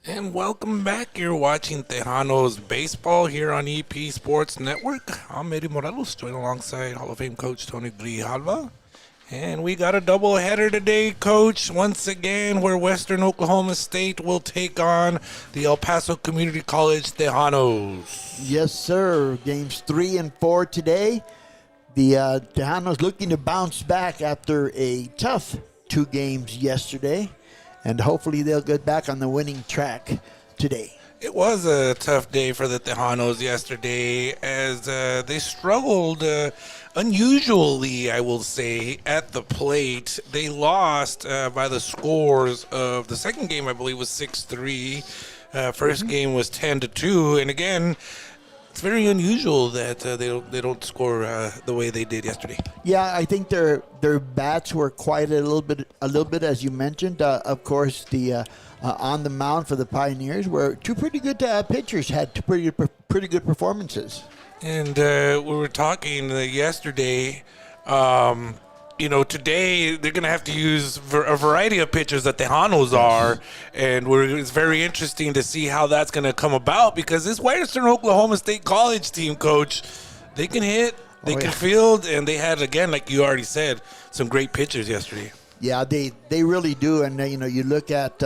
And welcome back. You're watching Tejanos baseball here on EP Sports Network. I'm Eddie Morelos, joined alongside Hall of Fame coach Tony Grijalva. And we got a doubleheader today, Coach, once again, where Western Oklahoma State will take on the El Paso Community College Tejanos. Yes, sir. Games 3 and 4 today. The Tejanos looking to bounce back after a tough 2 games yesterday. And hopefully they'll get back on the winning track today. It was a tough day for the Tejanos yesterday as they struggled unusually, I will say, at the plate. They lost by the scores of the second game, I believe, was 6-3. First game was 10-2. And again, it's very unusual that they don't score the way they did yesterday. Yeah, I think their bats were quiet a little bit, as you mentioned. Of course, the on the mound for the Pioneers were two pretty good pitchers had two pretty good performances. And we were talking yesterday. Today they're going to have to use a variety of pitchers that Tejanos are, and it's very interesting to see how that's going to come about because this Western Oklahoma State College team, Coach, they can hit, they can field, and they had, again, like you already said, some great pitchers yesterday. Yeah, they really do, and you look at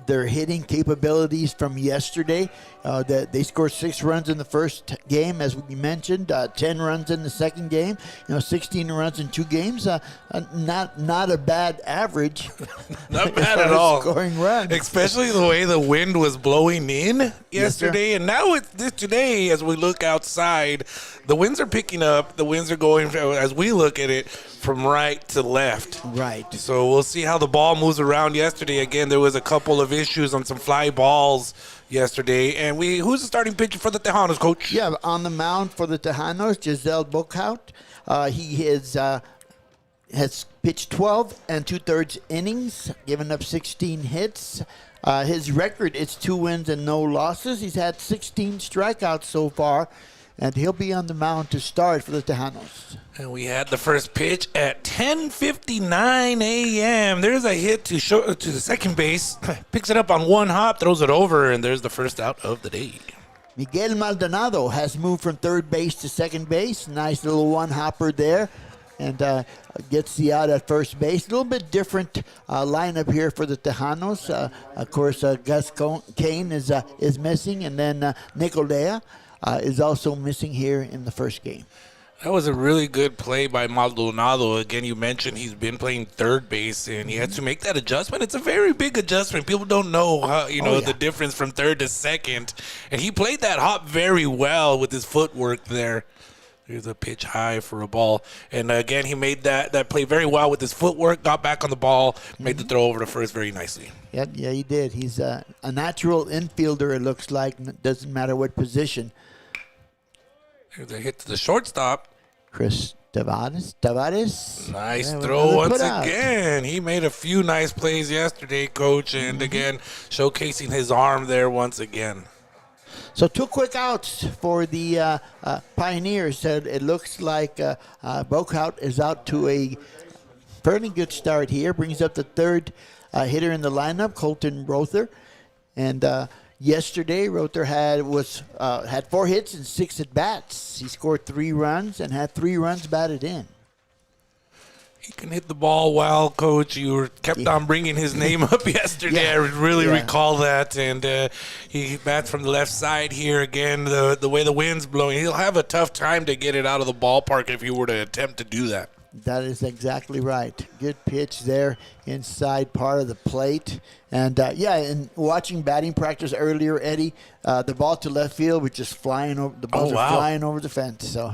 their hitting capabilities from yesterday. That they scored 6 runs in the first game, as we mentioned, 10 runs in the second game. 16 runs in 2 games. Not a bad average. Not bad at all. Scoring runs, especially the way the wind was blowing in yesterday, and now today, as we look outside, the winds are picking up. The winds are going, as we look at it, from right to left. Right. So we'll see how the ball moves around yesterday. Again, there was a couple of issues on some fly balls yesterday. And who's the starting pitcher for the Tejanos, Coach? Yeah, on the mound for the Tejanos, Giselle Bookhout. He has pitched 12 and 2/3 innings, given up 16 hits. His record is 2 wins and no losses. He's had 16 strikeouts so far, and he'll be on the mound to start for the Tejanos. And we had the first pitch at 10:59 a.m. There's a hit to the second base. Picks it up on one hop, throws it over, and there's the first out of the day. Miguel Maldonado has moved from third base to second base. Nice little one-hopper there. And gets the out at first base. A little bit different lineup here for the Tejanos. Of course, Gus Kane is missing, and then Nicolea is also missing here in the first game. That was a really good play by Maldonado. Again, you mentioned he's been playing third base, and he had to make that adjustment. It's a very big adjustment. People don't know how, the difference from third to second. And he played that hop very well with his footwork there. There's a pitch high for a ball. And, again, he made that play very well with his footwork, got back on the ball, made the throw over to first very nicely. Yeah, he did. He's a natural infielder, it looks like. Doesn't matter what position. There's a hit to the shortstop. Chris Tavares. Nice throw once again. He made a few nice plays yesterday, Coach, and again, showcasing his arm there once again. So 2 quick outs for the Pioneers. It looks like Boakhout is out to a fairly good start here. Brings up the third hitter in the lineup, Colton Rother. And yesterday, Rother had 4 hits and 6 at-bats. He scored 3 runs and had 3 runs batted in. He can hit the ball well, Coach. You kept on bringing his name up yesterday. I really recall that. And he bats from the left side here again. The way the wind's blowing, he'll have a tough time to get it out of the ballpark if he were to attempt to do that. That is exactly right. Good pitch there inside part of the plate. And, and watching batting practice earlier, Eddie, the ball to left field was just flying over. The balls are flying over the fence. So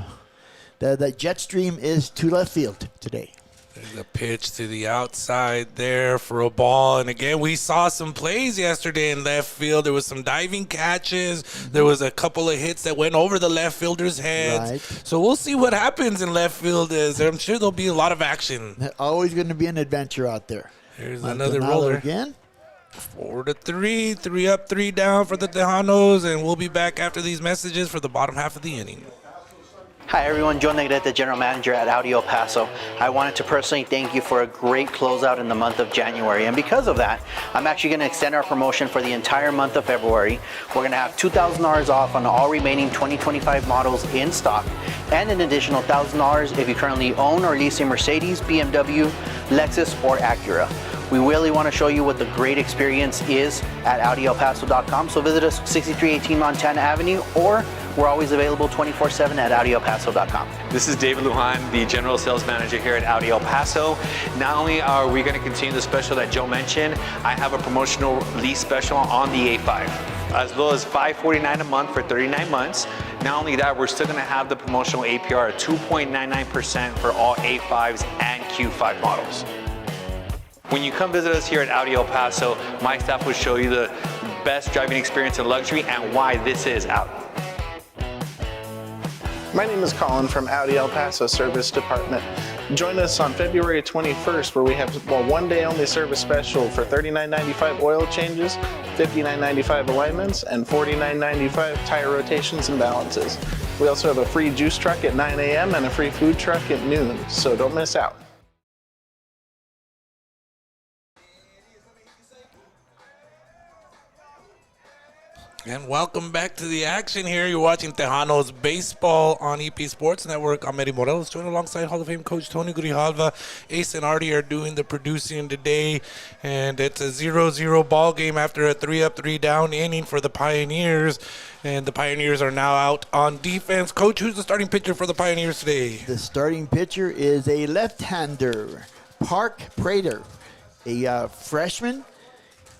the jet stream is to left field today. There's a pitch to the outside there for a ball. And, again, we saw some plays yesterday in left field. There was some diving catches. There was a couple of hits that went over the left fielder's heads. Right. So we'll see what happens in left field. I'm sure there'll be a lot of action. Always going to be an adventure out there. Here's another roller. Again. 4-3. 3 up, 3 down for the Tejanos. And we'll be back after these messages for the bottom half of the inning. Hi everyone, Joe Negrete, General Manager at Audi El Paso. I wanted to personally thank you for a great closeout in the month of January, and because of that, I'm actually going to extend our promotion for the entire month of February. We're going to have $2,000 off on all remaining 2025 models in stock, and an additional $1,000 if you currently own or lease a Mercedes, BMW, Lexus, or Acura. We really want to show you what the great experience is at AudiElPaso.com, so visit us 6318 Montana Avenue, or we're always available 24/7 at AudiElPaso.com. This is David Lujan, the General Sales Manager here at Audi El Paso. Not only are we going to continue the special that Joe mentioned, I have a promotional lease special on the A5, as low as $549 a month for 39 months. Not only that, we're still going to have the promotional APR at 2.99% for all A5s and Q5 models. When you come visit us here at Audi El Paso, my staff will show you the best driving experience in luxury and why this is Audi. My name is Colin from Audi El Paso Service Department. Join us on February 21st where we have a one-day only service special for $39.95 oil changes, $59.95 alignments, and $49.95 tire rotations and balances. We also have a free juice truck at 9 a.m. and a free food truck at noon, so don't miss out. And welcome back to the action here. You're watching Tejanos Baseball on EP Sports Network. I'm Eddie Morelos, joined alongside Hall of Fame coach Tony Grijalva. Ace and Artie are doing the producing today, and it's a 0-0 ball game after a 3-up, 3-down inning for the Pioneers. And the Pioneers are now out on defense. Coach, who's the starting pitcher for the Pioneers today? The starting pitcher is a left-hander, Park Prater, a freshman.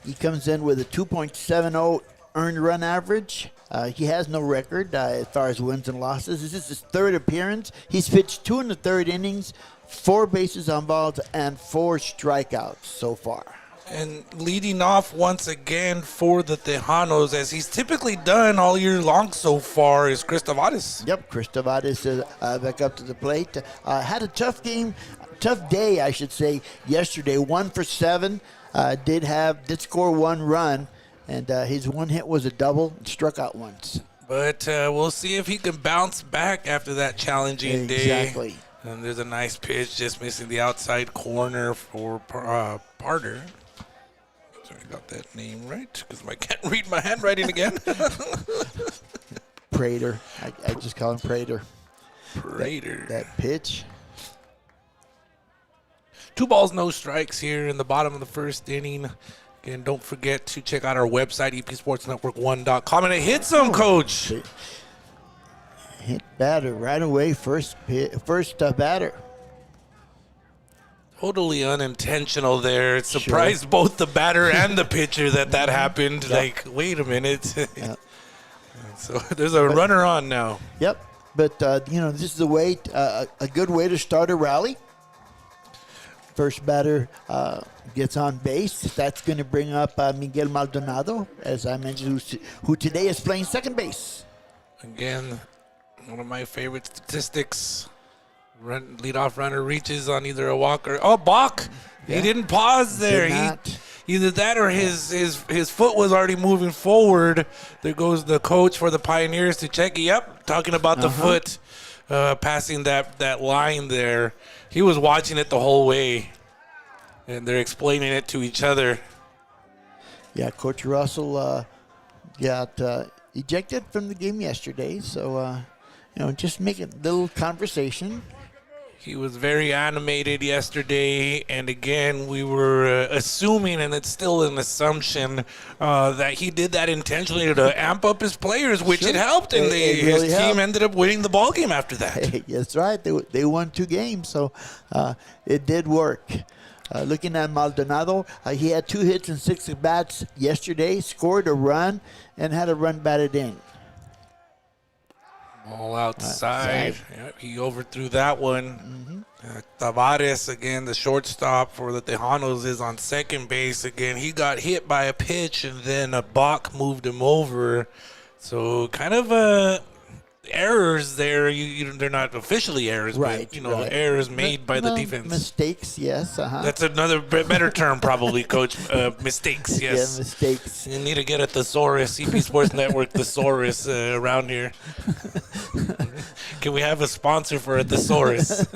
He comes in with a 2.70 earned run average. He has no record as far as wins and losses. This is his third appearance. He's pitched 2 in the third innings, 4 bases on balls, and 4 strikeouts so far. And leading off once again for the Tejanos, as he's typically done all year long so far, is Chris Tavares. Yep, Chris Tavares is back up to the plate. Had a tough day, I should say, yesterday. 1 for 7. Did score 1 run. And his one hit was a double, struck out once. But we'll see if he can bounce back after that challenging day. Exactly. And there's a nice pitch, just missing the outside corner for Parter. Sorry, I got that name right, because I can't read my handwriting again. Prater. I just call him Prater. Prater. That pitch. 2 balls, no strikes here in the bottom of the first inning. And don't forget to check out our website, epsportsnetwork1.com. And it hits him, Coach. Hit batter right away, first batter. Totally unintentional there. It surprised both the batter and the pitcher that happened. Yep. Like, wait a minute. Yep. So there's a runner on now. Yep. But, this is a good way to start a rally. First batter gets on base. That's going to bring up Miguel Maldonado, as I mentioned, who today is playing second base. Again, one of my favorite statistics. Leadoff runner reaches on either a walk or balk. Yeah. He didn't pause there. Either that or his foot was already moving forward. There goes the coach for the Pioneers to check. Yep, talking about the foot passing that line there. He was watching it the whole way, and they're explaining it to each other. Yeah, Coach Russell got ejected from the game yesterday, so, just make a little conversation. He was very animated yesterday, and again, we were assuming, and it's still an assumption, that he did that intentionally to amp up his players, which it helped, and his team ended up winning the ball game after that. Hey, that's right. They won 2 games, so it did work. Looking at Maldonado, he had 2 hits and 6 at-bats yesterday, scored a run, and had a run batted in. All outside. Yep, he overthrew that one. Tavares, again, the shortstop for the Tejanos, is on second base. Again, he got hit by a pitch, and then a balk moved him over. So kind of errors there. They're not officially errors, Right, but right. errors made by the Well, defense. Mistakes, yes. That's another better term, probably, Coach. Mistakes, yes. Yeah, mistakes. You need to get a thesaurus, CP Sports Network thesaurus around here. Can we have a sponsor for a thesaurus?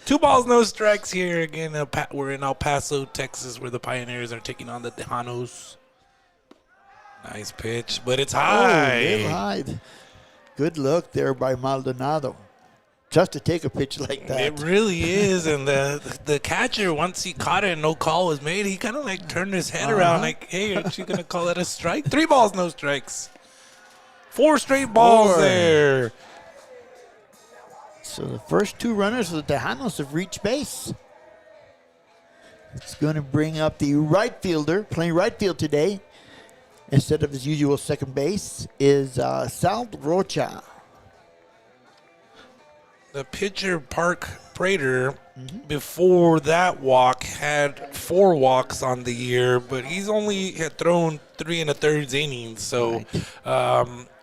2 balls, no strikes here. Again, we're in El Paso, Texas, where the Pioneers are taking on the Tejanos. Nice pitch, but it's high. Oh, little high. Good look there by Maldonado. Just to take a pitch like that. It really is, and the catcher, once he caught it and no call was made, he kind of like turned his head around like, hey, aren't you going to call that a strike? 3 balls, no strikes. 4 straight balls there. So the first 2 runners of the Tejanos have reached base. It's going to bring up the right fielder, playing right field today, instead of his usual second base, is Sal Rocha. The pitcher, Park Prater, before that walk, had 4 walks on the year, but he's only had thrown 3 1/3 innings. So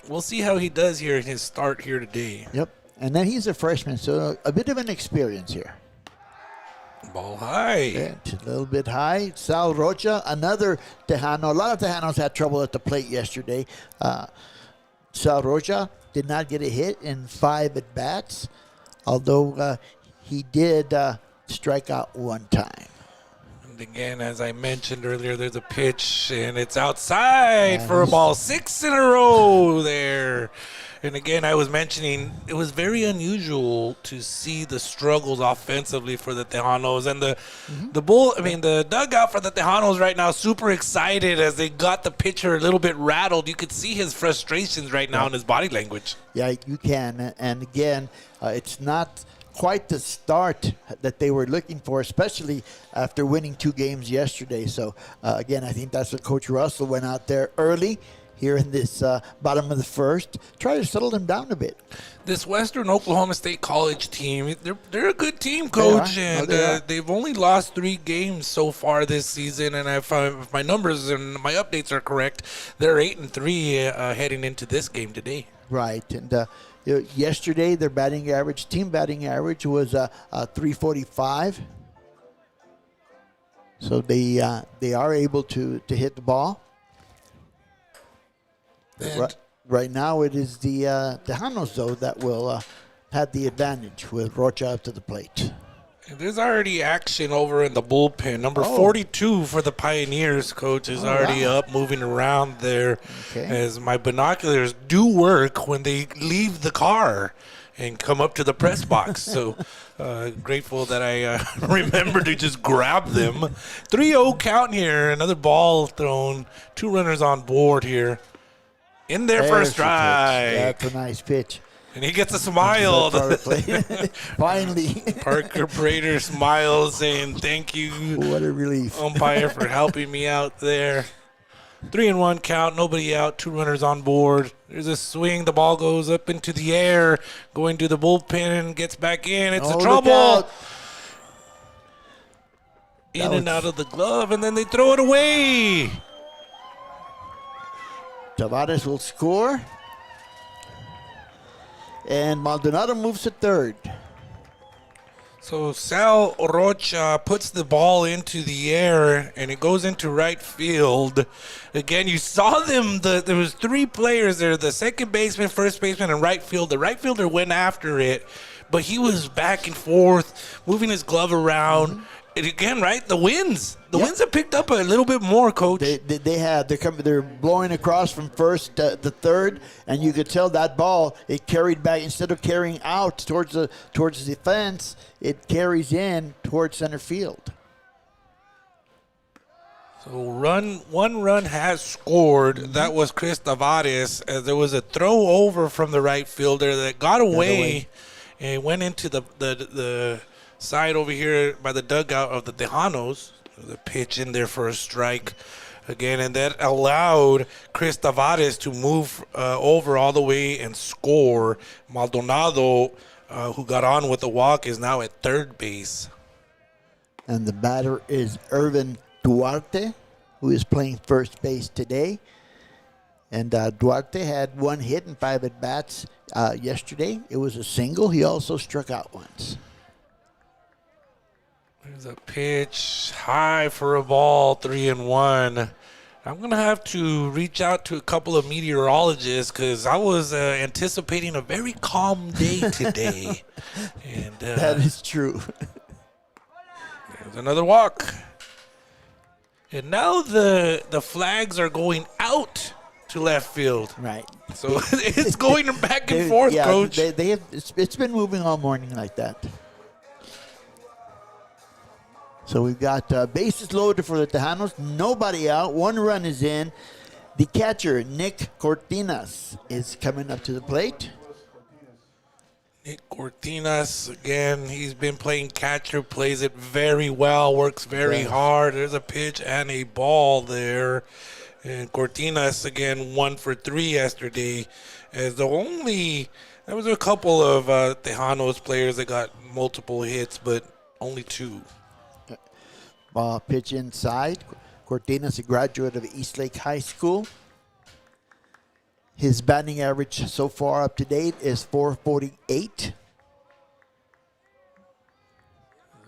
we'll see how he does here in his start here today. Yep. And then he's a freshman, so a bit of an experience here. Ball high. Yeah, a little bit high. Sal Rocha, another Tejano. A lot of Tejanos had trouble at the plate yesterday. Sal Rocha did not get a hit in 5 at-bats, although he did strike out 1 time. And again, as I mentioned earlier, there's a pitch, and it's outside for a ball. 6 in a row there. And again, I was mentioning it was very unusual to see the struggles offensively for the Tejanos, and the dugout for the Tejanos right now super excited as they got the pitcher a little bit rattled. You could see his frustrations right now in his body language. Yeah, you can. And again, it's not quite the start that they were looking for, especially after winning 2 games yesterday. So again, I think that's what Coach Russell went out there early here in this bottom of the first, try to settle them down a bit. This Western Oklahoma State College team, they're a good team, Coach, and they've only lost 3 games so far this season. And if my numbers and my updates are correct, they're 8-3 heading into this game today. Right, and yesterday their team batting average was 345. So they are able to hit the ball. Right now, it is the Tejanos, though, that will have the advantage with Rocha up to the plate. And there's already action over in the bullpen. Number 42 for the Pioneers, Coach, is already up, moving around there. Okay. As my binoculars do work when they leave the car and come up to the press box. So grateful that I remember to just grab them. 3-0 count here. Another ball thrown. 2 runners on board here. In there for a strike. That's a nice pitch. And he gets a smile. Finally. Parker Prater smiles, saying thank you, what a relief, umpire, for helping me out there. 3-1 count, nobody out, 2 runners on board. There's a swing. The ball goes up into the air, going to the bullpen, gets back in. It's a trouble. In and out of the glove, and then they throw it away. Tavares will score. And Maldonado moves to third. So Sal Rocha puts the ball into the air, and it goes into right field. Again, you saw them. There was 3 players there, the second baseman, first baseman, and right field. The right fielder went after it, but he was back and forth, moving his glove around. And again, right, the winds. The winds have picked up a little bit more, Coach. They have. They're blowing across from first to third, and you could tell that ball, it carried back. Instead of carrying out towards the fence, it carries in towards center field. So one run has scored. That was Chris Tavares. There was a throw over from the right fielder that got away and went into the side over here by the dugout of the Tejanos. The pitch in there for a strike again, and that allowed Chris Tavares to move over all the way and score. Maldonado, who got on with the walk, is now at third base. And the batter is Irvin Duarte, who is playing first base today. And Duarte had one hit and 5 at-bats yesterday. It was a single. He also struck out once. There's a pitch high for a ball, 3-1. I'm going to have to reach out to a couple of meteorologists because I was anticipating a very calm day today. And That is true. there's another walk. And now the flags are going out to left field. Right. So it's going back and forth, yeah, Coach. They have. It's been moving all morning like that. So we've got bases loaded for the Tejanos. Nobody out. 1 run is in. The catcher, Nick Cortinas, is coming up to the plate. Nick Cortinas, again, he's been playing catcher, plays it very well, works very hard. There's a pitch and a ball there. And Cortinas, again, 1 for 3 yesterday. As there was a couple of Tejanos players that got multiple hits, but only 2. Pitch inside. Cortinas, a graduate of Eastlake High School. His batting average so far up to date is .448.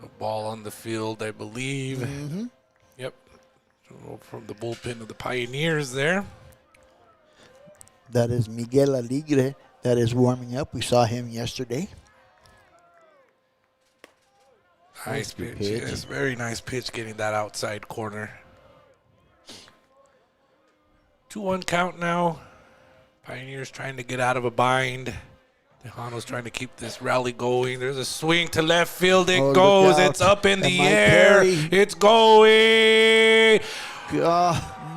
A ball on the field, I believe. Mm-hmm. Yep. So from the bullpen of the Pioneers there. That is Miguel Aligre that is warming up. We saw him yesterday. Nice pitch. Yes, very nice pitch getting that outside corner. 2-1 count now. Pioneers trying to get out of a bind. Tejanos trying to keep this rally going. There's a swing to left field. It goes. It's up in the air. It's going.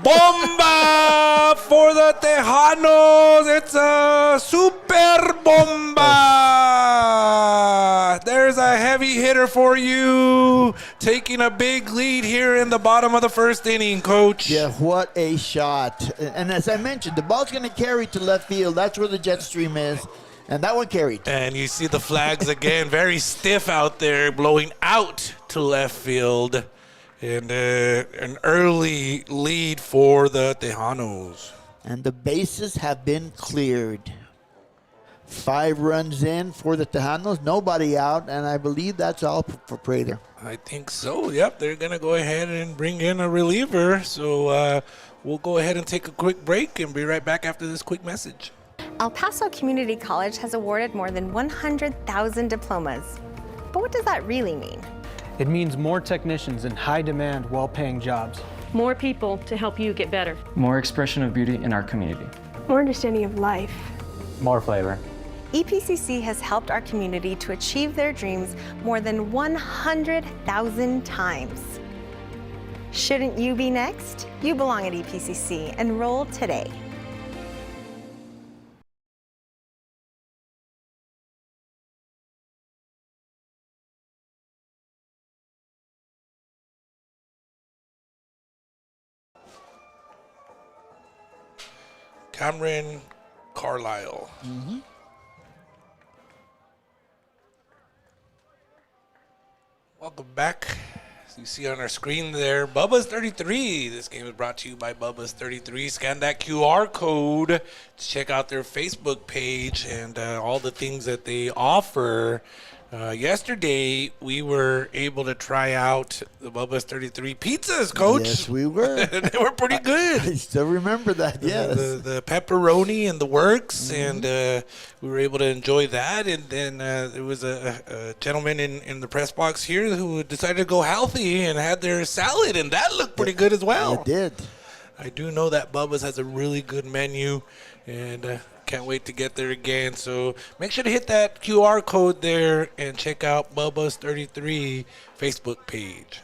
Bomba for the Tejanos. It's a super bomba. There's a heavy hitter for you. Taking a big lead here in the bottom of the first inning, Coach. Yeah, what a shot. And as I mentioned, the ball's going to carry to left field. That's where the jet stream is. And that one carried. And you see the flags again, very stiff out there, blowing out to left field. And an early lead for the Tejanos. And the bases have been cleared. 5 runs in for the Tejanos, nobody out, and I believe that's all for Prather. I think so. Yep, they're going to go ahead and bring in a reliever. So we'll go ahead and take a quick break and be right back after this quick message. El Paso Community College has awarded more than 100,000 diplomas. But what does that really mean? It means more technicians in high-demand, well-paying jobs. More people to help you get better. More expression of beauty in our community. More understanding of life. More flavor. EPCC has helped our community to achieve their dreams more than 100,000 times. Shouldn't you be next? You belong at EPCC. Enroll today. Cameron Carlisle. Mm-hmm. Welcome back. As you see on our screen there, Bubba's 33. This game is brought to you by Bubba's 33. Scan that QR code to check out their Facebook page and all the things that they offer. Yesterday, we were able to try out the Bubba's 33 pizzas, Coach. Yes, we were. They were pretty good. I still remember that, yes. The pepperoni and the works, and we were able to enjoy that. And then there was a gentleman in the press box here who decided to go healthy and had their salad, and that looked pretty good as well. It did. I do know that Bubba's has a really good menu, and can't wait to get there again. So make sure to hit that QR code there and check out Bubba's 33 Facebook page.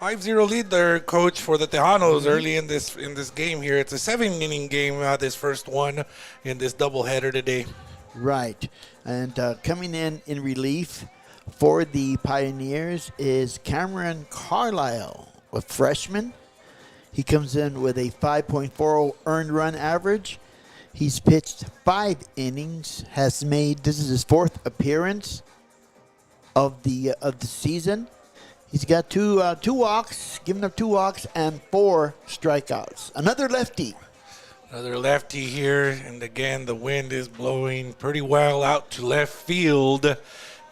5-0 lead there, Coach, for the Tejanos early in this game here. It's a 7-inning game, this first one in this doubleheader today. Right. And coming in relief for the Pioneers is Cameron Carlisle, a freshman. He comes in with a 5.40 earned run average. He's pitched 5 innings, this is his 4th appearance of the season. He's got two walks, giving up 2 walks and 4 strikeouts. Another lefty. Another lefty here, and again, the wind is blowing pretty well out to left field.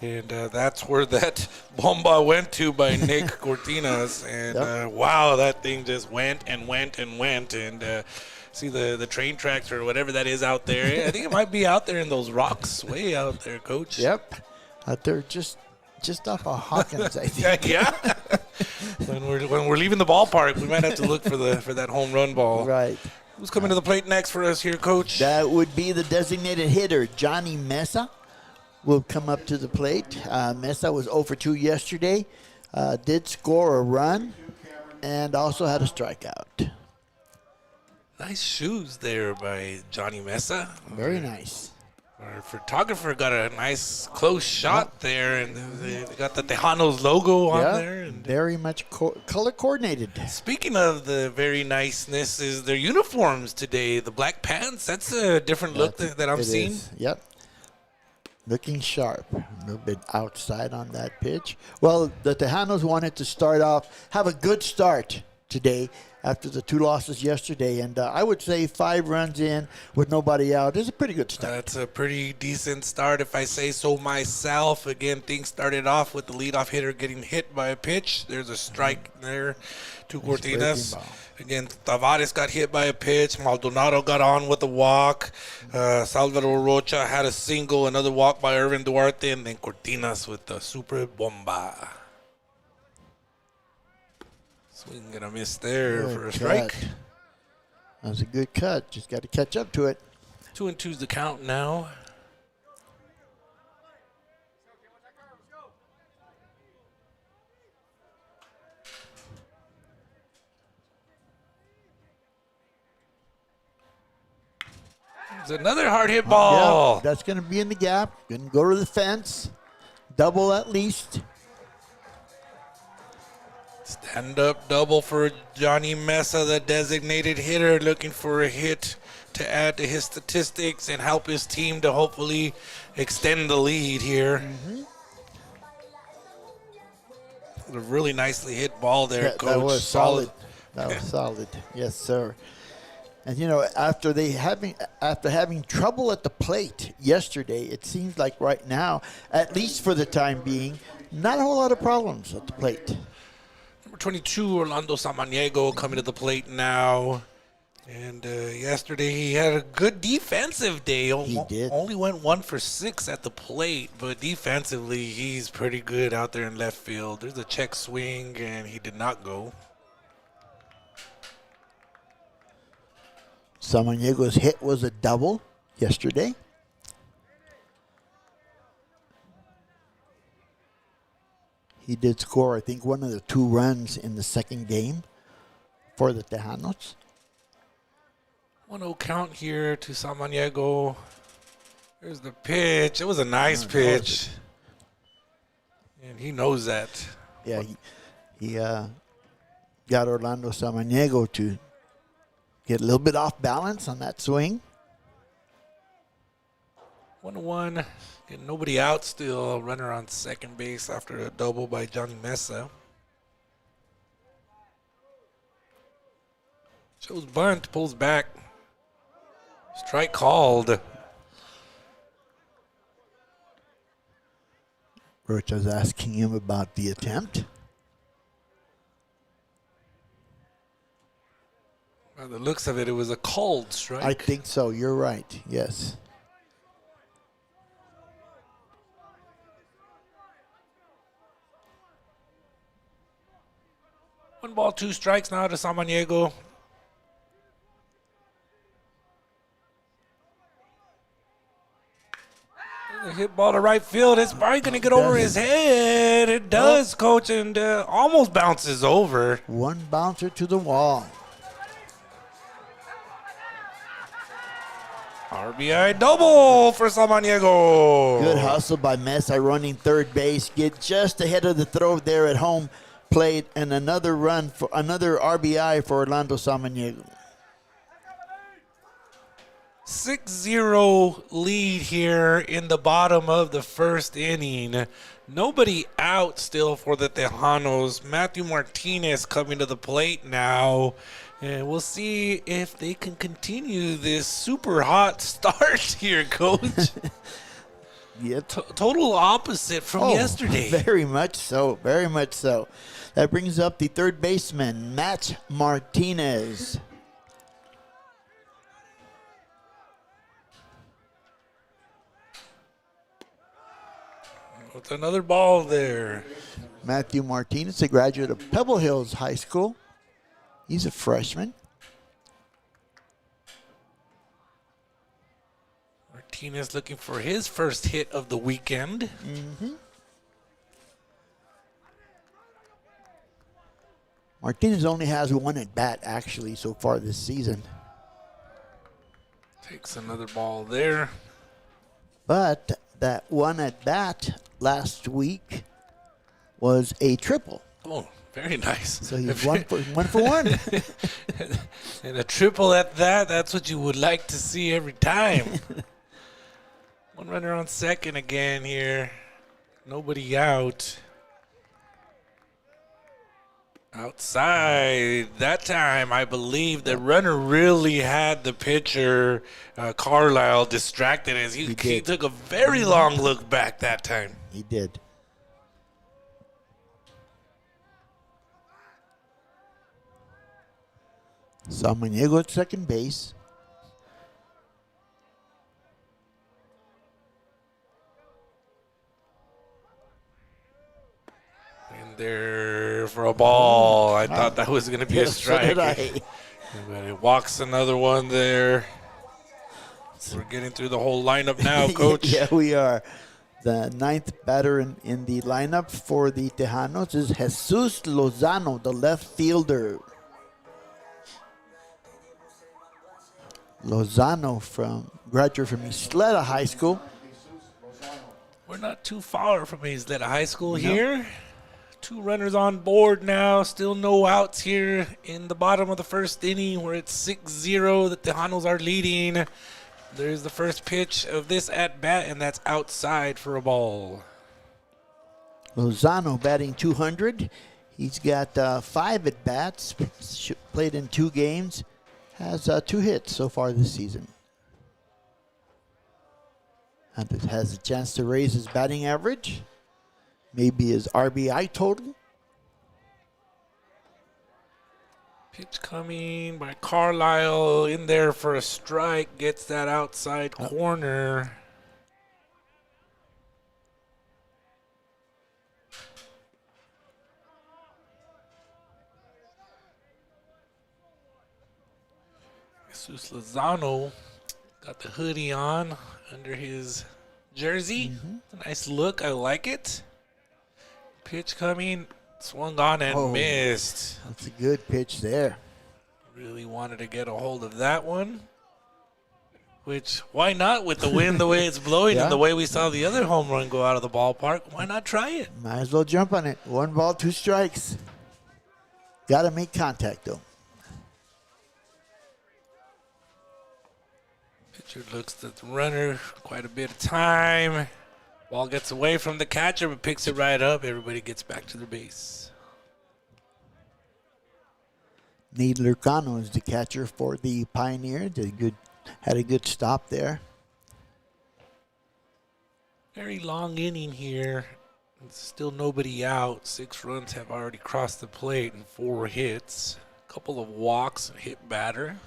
And that's where that bomba went to by Nick Cortinas. And wow, that thing just went and went and went. And see the train tracks or whatever that is out there. I think it might be out there in those rocks, way out there, Coach. Yep. Out there just off of Hawkins, I think. Yeah. when we're leaving the ballpark, we might have to look for that home run ball. Right. Who's coming to the plate next for us here, Coach? That would be the designated hitter, Johnny Mesa, will come up to the plate. Mesa was 0 for 2 yesterday, did score a run, and also had a strikeout. Nice shoes there by Johnny Mesa. Very nice. Our photographer got a nice close shot there, and they got the Tejanos logo on there. And very much color coordinated. speaking of the very niceness, is their uniforms today. The black pants, that's a different look that I'm seeing. Yep. Looking sharp. A little bit outside on that pitch. Well, the Tejanos wanted to start off, have a good start today after the 2 losses yesterday. And I would say 5 runs in with nobody out is a pretty good start. That's a pretty decent start, if I say so myself. Again, things started off with the leadoff hitter getting hit by a pitch. There's a strike there to Cortinas. Again, Tavares got hit by a pitch. Maldonado got on with a walk. Salvador Rocha had a single, another walk by Irvin Duarte, and then Cortinas with the super bomba. Swing and a miss there for a strike. That was a good cut. Just got to catch up to it. 2-2's the count now. It's another hard hit ball. Yeah, that's going to be in the gap. Going to go to the fence. Double at least. Stand-up double for Johnny Mesa, the designated hitter, looking for a hit to add to his statistics and help his team to hopefully extend the lead here. A really nicely hit ball there, Coach. That was solid. That was solid. Yes, sir. And, you know, after having trouble at the plate yesterday, it seems like right now, at least for the time being, not a whole lot of problems at the plate. Number 22, Orlando Samaniego, coming to the plate now. And yesterday he had a good defensive day. He did. Only went 1 for 6 at the plate, but defensively he's pretty good out there in left field. There's a check swing, and he did not go. Samaniego's hit was a double yesterday. He did score, I think, one of the 2 runs in the second game for the Tejanos. 1-0 count here to Samaniego. There's the pitch. It was a nice pitch. And he knows that. Yeah, he got Orlando Samaniego to get a little bit off balance on that swing. 1-1. Getting nobody out still. Runner on second base after a double by Johnny Mesa. Shows bunt, pulls back. Strike called. Rocha's asking him about the attempt. By the looks of it, it was a called strike. I think so. You're right. Yes. One ball, 2 strikes now to Samaniego. A hit ball to right field. It's probably going to get over his head. It does, Coach, and almost bounces over. 1 bouncer to the wall. RBI double for Samaniego. Good hustle by Mesa running third base. Get just ahead of the throw there at home plate, and another run for another RBI for Orlando Samaniego. 6-0 lead here in the bottom of the first inning. Nobody out still for the Tejanos. Matthew Martinez coming to the plate now. And we'll see if they can continue this super hot start here, Coach. Yeah, Total opposite from yesterday. Very much so. Very much so. That brings up the third baseman, Matt Martinez. With another ball there. Matthew Martinez, a graduate of Pebble Hills High School. He's a freshman. Martinez looking for his first hit of the weekend. Martinez only has one at bat, actually, so far this season. Takes another ball there. But that one at bat last week was a triple. Oh, very nice. So he's one for one. And a triple at that, that's what you would like to see every time. One runner on second again here. Nobody out. Outside. That time, I believe the runner really had the pitcher, Carlisle, distracted as he took a very long look back that time. He did. Samaniego at second base. In there for a ball. I thought that was going to be a strike. So did I. But it walks another one there. We're getting through the whole lineup now, Coach. Yeah, we are. The ninth batter in the lineup for the Tejanos is Jesus Lozano, the left fielder. Lozano, graduate from Isleta High School. We're not too far from Eisnega High School here. 2 runners on board now. Still no outs here in the bottom of the first inning. We're at 6-0. The Tejanos are leading. There's the first pitch of this at-bat, and that's outside for a ball. Lozano batting 200. He's got 5 at-bats, played in 2 games, has 2 hits so far this season. And has a chance to raise his batting average, maybe his RBI total. Pitch coming by Carlisle, in there for a strike, gets that outside corner. Jesus Lozano got the hoodie on under his jersey. A nice look. I like it. Pitch coming. Swung on and missed. That's a good pitch there. Really wanted to get a hold of that one. Which, why not with the wind the way it's blowing and the way we saw the other home run go out of the ballpark? Why not try it? Might as well jump on it. 1 ball, 2 strikes. Got to make contact, though. Pitcher looks at the runner quite a bit of time. Ball gets away from the catcher, but picks it right up. Everybody gets back to their base. Nate Lurcano is the catcher for the Pioneer. Had a good stop there. Very long inning here. It's still nobody out. 6 runs have already crossed the plate and 4 hits. A couple of walks and hit batter.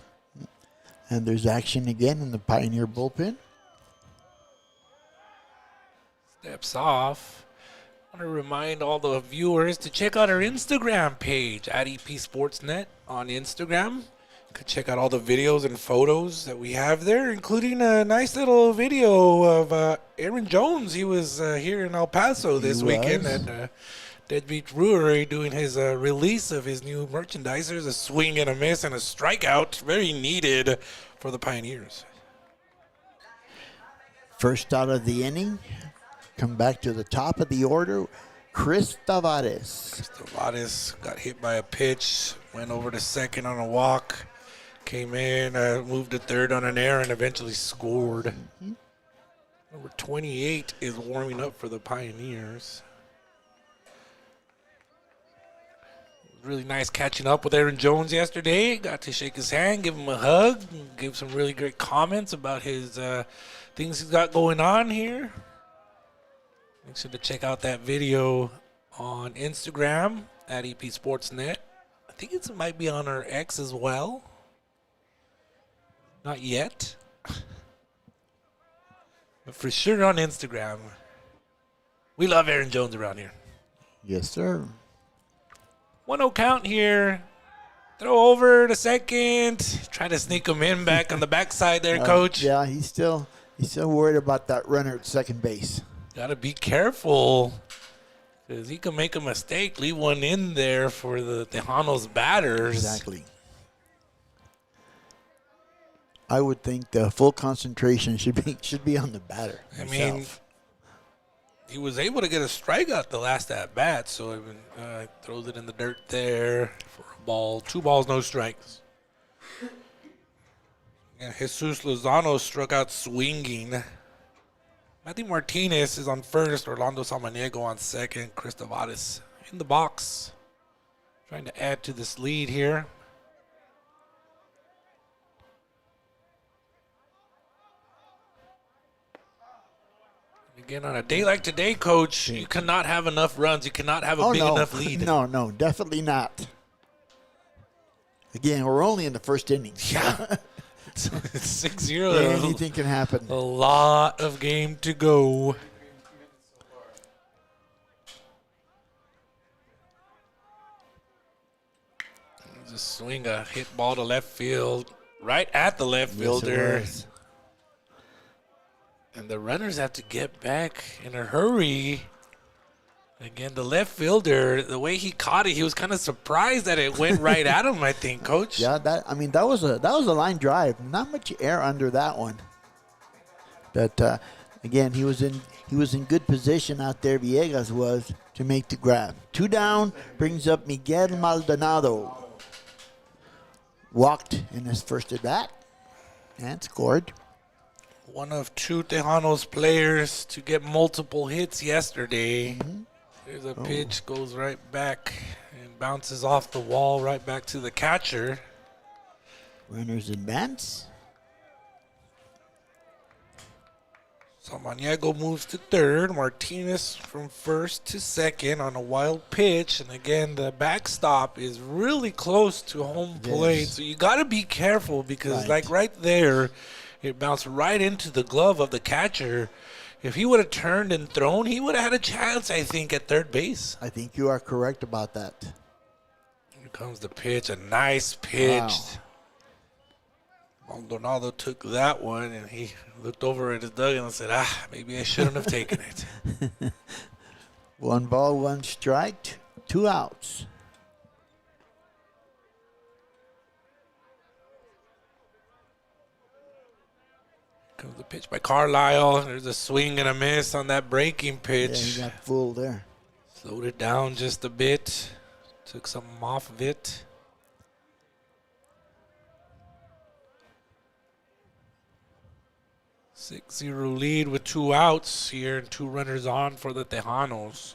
And there's action again in the Pioneer bullpen. Steps off. I want to remind all the viewers to check out our Instagram page at EP Sportsnet on Instagram. You can check out all the videos and photos that we have there, including a nice little video of Aaron Jones. He was here in El Paso this weekend at Dead Beach Brewery doing his release of his new merchandise. There's a swing and a miss and a strikeout. Very needed for the Pioneers. First out of the inning. Come back to the top of the order, Chris Tavares. Tavares got hit by a pitch, went over to second on a walk, came in, moved to third on an error, and eventually scored. Number 28 is warming up for the Pioneers. Really nice catching up with Aaron Jones yesterday. Got to shake his hand, give him a hug, give some really great comments about his things he's got going on here. Make sure to check out that video on Instagram at EP Sportsnet. I think it might be on our X as well. Not yet. But for sure on Instagram. We love Aaron Jones around here. Yes, sir. 1-0 count here. Throw over to second. Try to sneak him in back on the backside there, Coach. Yeah, he's still worried about that runner at second base. Got to be careful because he can make a mistake, leave one in there for the Tejanos batters. Exactly. I would think the full concentration should be on the batter. I mean, he was able to get a strikeout the last at bat, so throws it in the dirt there for a ball. 2 balls, no strikes. And Jesus Lozano struck out swinging. Matthew Martinez is on first. Orlando Samaniego on second. Chris Tavares in the box, trying to add to this lead here. Again, on a day like today, Coach, you cannot have enough runs. You cannot have a big enough lead. No, definitely not. Again, we're only in the first inning. Yeah. It's 6-0. Anything can happen. A lot of game to go. Just swing a hit ball to left field, right at the left fielder. Yes, and the runners have to get back in a hurry. Again, the left fielder, the way he caught it, he was kind of surprised that it went right at him, I think, Coach. Yeah, that was a line drive. Not much air under that one. But again, he was in good position out there. Villegas was to make the grab. 2 down, brings up Miguel Maldonado. Walked in his first at bat and scored. One of 2 Tejanos players to get multiple hits yesterday. There's a pitch, goes right back and bounces off the wall right back to the catcher. Runners advance. Samaniego moves to third. Martinez from first to second on a wild pitch. And again, the backstop is really close to home plate. Yes. So you got to be careful because like right there, it bounced right into the glove of the catcher. If he would have turned and thrown, he would have had a chance, I think, at third base. I think you are correct about that. Here comes the pitch, a nice pitch. Wow. Maldonado took that one, and he looked over at his dugout and said, maybe I shouldn't have taken it. 1 ball, 1 strike, 2 outs. Comes the pitch by Carlisle. There's a swing and a miss on that breaking pitch. Yeah, he got fooled there. Slowed it down just a bit. Took something off of it. Six-0 lead with 2 outs here and 2 runners on for the Tejanos.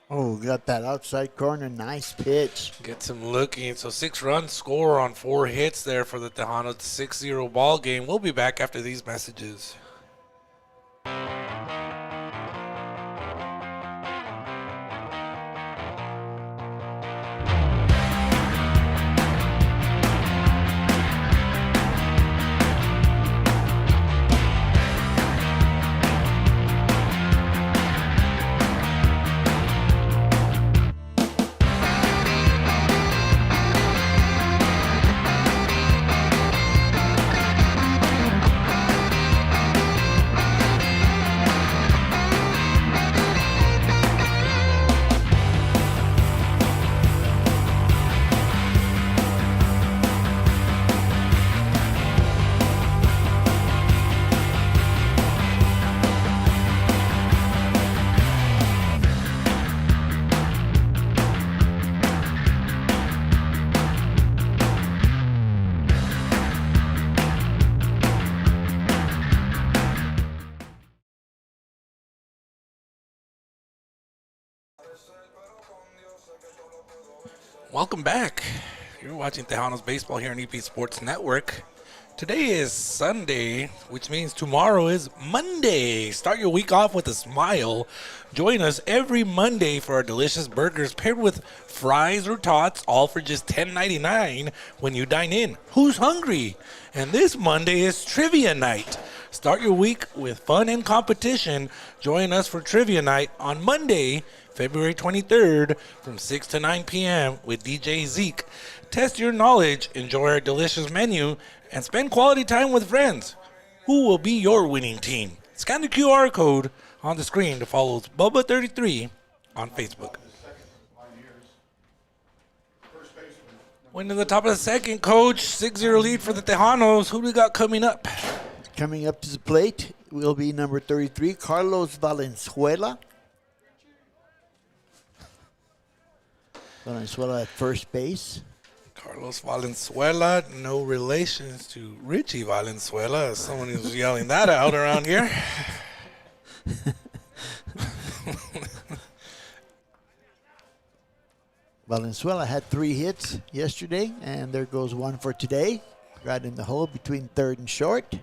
Oh, got that outside corner. Nice pitch. Gets him looking. So 6 runs score on 4 hits there for the Tejanos. 6-0 ball game. We'll be back after these messages. Welcome back. You're watching Tejanos Baseball here on EP Sports Network. Today is Sunday, which means tomorrow is Monday. Start your week off with a smile. Join us every Monday for our delicious burgers paired with fries or tots, all for just $10.99 when you dine in. Who's hungry? And this Monday is Trivia Night. Start your week with fun and competition. Join us for Trivia Night on Monday, February 23rd from 6 to 9 p.m. with DJ Zeke. Test your knowledge, enjoy our delicious menu, and spend quality time with friends. Who will be your winning team? Scan the QR code on the screen to follow Bubba33 on Facebook. Win to the top of the second, Coach. 6-0 lead for the Tejanos. Who do we got coming up? Coming up to the plate will be number 33, Carlos Valenzuela. Valenzuela at first base. Carlos Valenzuela, no relations to Richie Valenzuela, as someone who's yelling that out around here. Valenzuela had 3 hits yesterday, and there goes one for today. Right in the hole between third and short.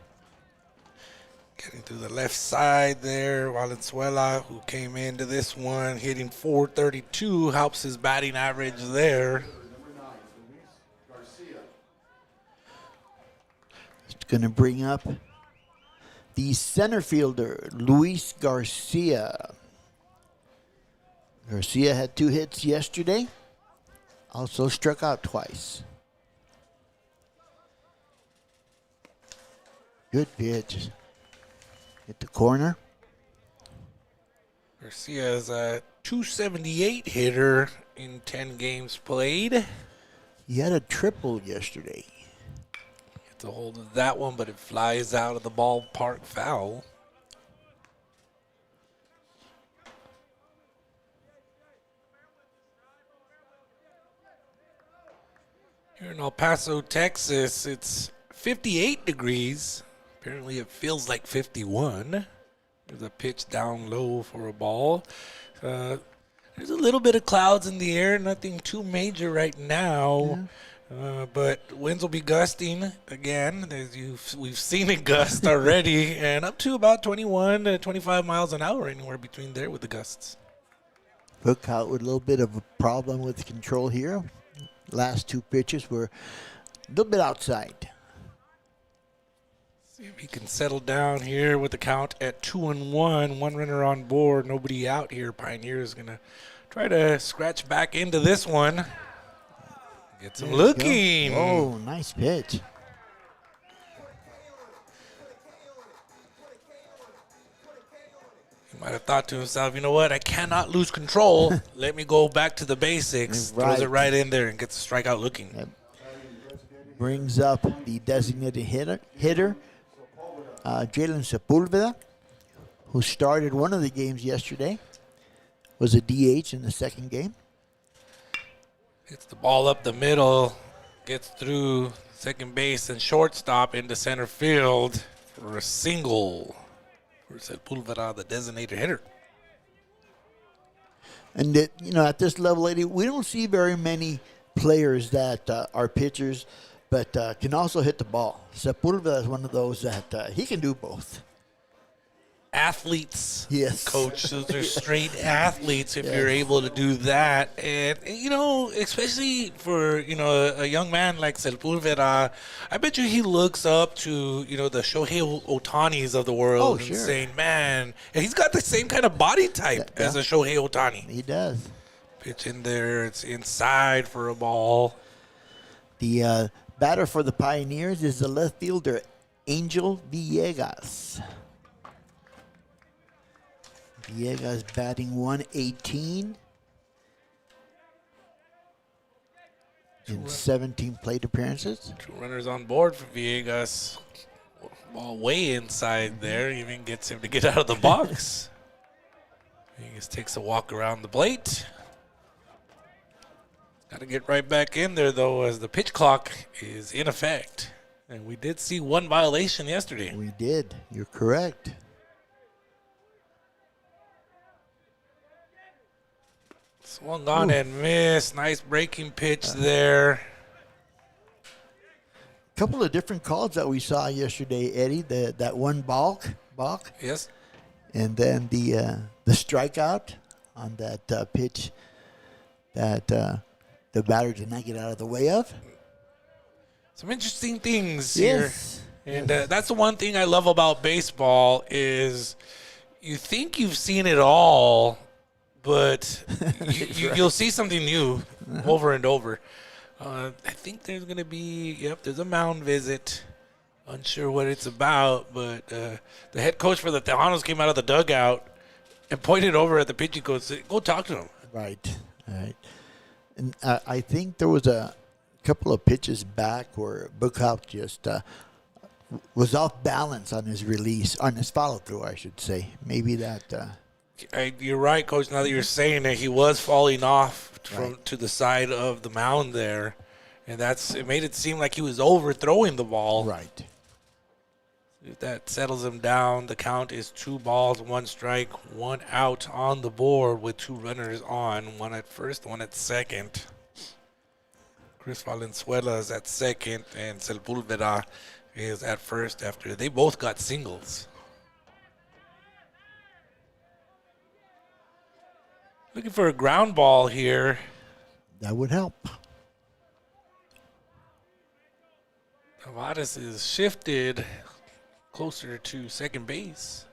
Getting to the left side there, Valenzuela, who came into this one hitting .432, helps his batting average there. It's going to bring up the center fielder, Luis Garcia. Garcia had 2 hits yesterday, also struck out twice. Good pitch. Hit the corner. Garcia is a .278 hitter in 10 games played. He had a triple yesterday. Gets a hold of that one, but it flies out of the ballpark foul. Here in El Paso, Texas, it's 58 degrees. Apparently it feels like 51. There's a pitch down low for a ball. There's a little bit of clouds in the air, nothing too major right now. But winds will be gusting again. We've seen it gust already, and up to about 21 to 25 miles an hour, anywhere between there with the gusts. Hook out with a little bit of a problem with control here. Last 2 pitches were a little bit outside. See if he can settle down here with the count at 2-1. 1 runner on board, nobody out here. Pioneer is going to try to scratch back into this one. Gets him looking. Oh, nice pitch. He might have thought to himself, you know what, I cannot lose control. Let me go back to the basics. Throws it right in there and gets a strikeout looking. Yep. Brings up the designated hitter Jalen Sepulveda, who started one of the games yesterday, was a DH in the second game. Hits the ball up the middle, gets through second base and shortstop into center field for a single for Sepulveda, the designated hitter. And at this level, Eddie, we don't see very many players that are pitchers but can also hit the ball. Sepulveda is one of those that he can do both. Athletes, yes, Coach. Those are straight athletes if you're able to do that. And, especially for, a young man like Sepulveda, I bet you he looks up to, the Shohei Ohtanis of the world and saying, man, and he's got the same kind of body type as a Shohei Ohtani. He does. Pitch in there. It's inside for a ball. The batter for the Pioneers is the left fielder, Angel Villegas. Villegas batting 118 in 17 plate appearances. 2 runners on board for Villegas. Ball way inside there. Even gets him to get out of the box. Villegas takes a walk around the plate. Got to get right back in there, though, as the pitch clock is in effect. And we did see 1 violation yesterday. We did. You're correct. Swung on and missed. Nice breaking pitch there. Couple of different calls that we saw yesterday, Eddie. That one balk, Yes. and then the strikeout on that pitch that the batter did not get out of the way of. Some interesting things Yes. here. And that's the one thing I love about baseball is you think you've seen it all, but you'll see something new over and over. I think there's going to be, there's a mound visit. Unsure what it's about, but the head coach for the Tejanos came out of the dugout and pointed over at the pitching coach and said, go talk to him. Right. And I think there was a couple of pitches back where Bookhout just was off balance on his release, on his follow-through, I should say. Maybe that... You're right, Coach. Now that you're saying that, he was falling off to the side of the mound there, and it made it seem like he was overthrowing the ball. Right. If that settles him down, the count is 2 balls, 1 strike, 1 out on the board with 2 runners on, 1 at first, 1 at second. Chris Valenzuela is at second, and Sepulveda is at first after they both got singles. Looking for a ground ball here. That would help. Tavares is shifted closer to second base.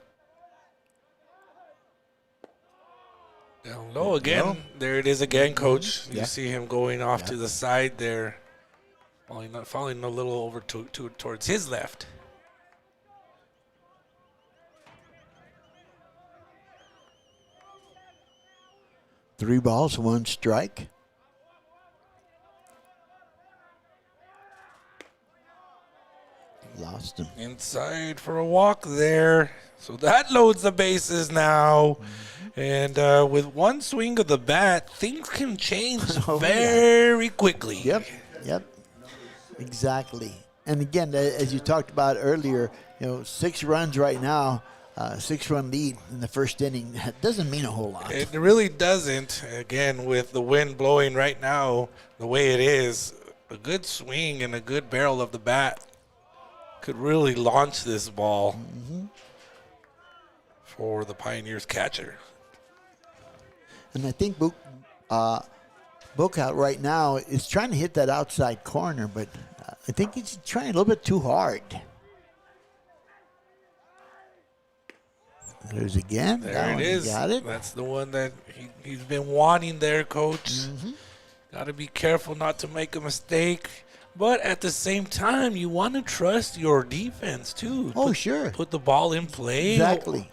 Down low again. There it is again, Coach. You see him going off to the side there, falling a little over towards his left. Three balls, 1 strike. Lost him. Inside for a walk there. So that loads the bases now. And with one swing of the bat, things can change very quickly. Yep. Exactly. And again, as you talked about earlier, 6 runs right now, 6-run lead in the first inning. That doesn't mean a whole lot. It really doesn't. Again, with the wind blowing right now the way it is, a good swing and a good barrel of the bat could really launch this ball for the Pioneers catcher. And I think Bookhout right now is trying to hit that outside corner, but I think he's trying a little bit too hard. There's again. There it is. Got it. That's the one that he's been wanting there, Coach. Got to be careful not to make a mistake. But at the same time, you want to trust your defense, too. Sure. Put the ball in play. Exactly.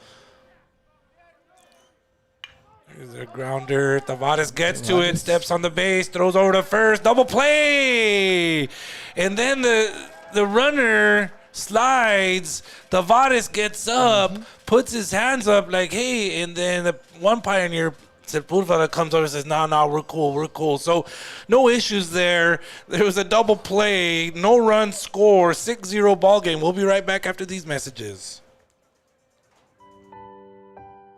There's a grounder. Tavares gets to it, steps on the base, throws over to first. Double play! And then the runner slides. Tavares gets up, puts his hands up like, hey, and then the one Pioneer, Sepulveda, comes over and says, no, we're cool. So no issues there. There was a double play, no run score, 6-0 ball game. We'll be right back after these messages.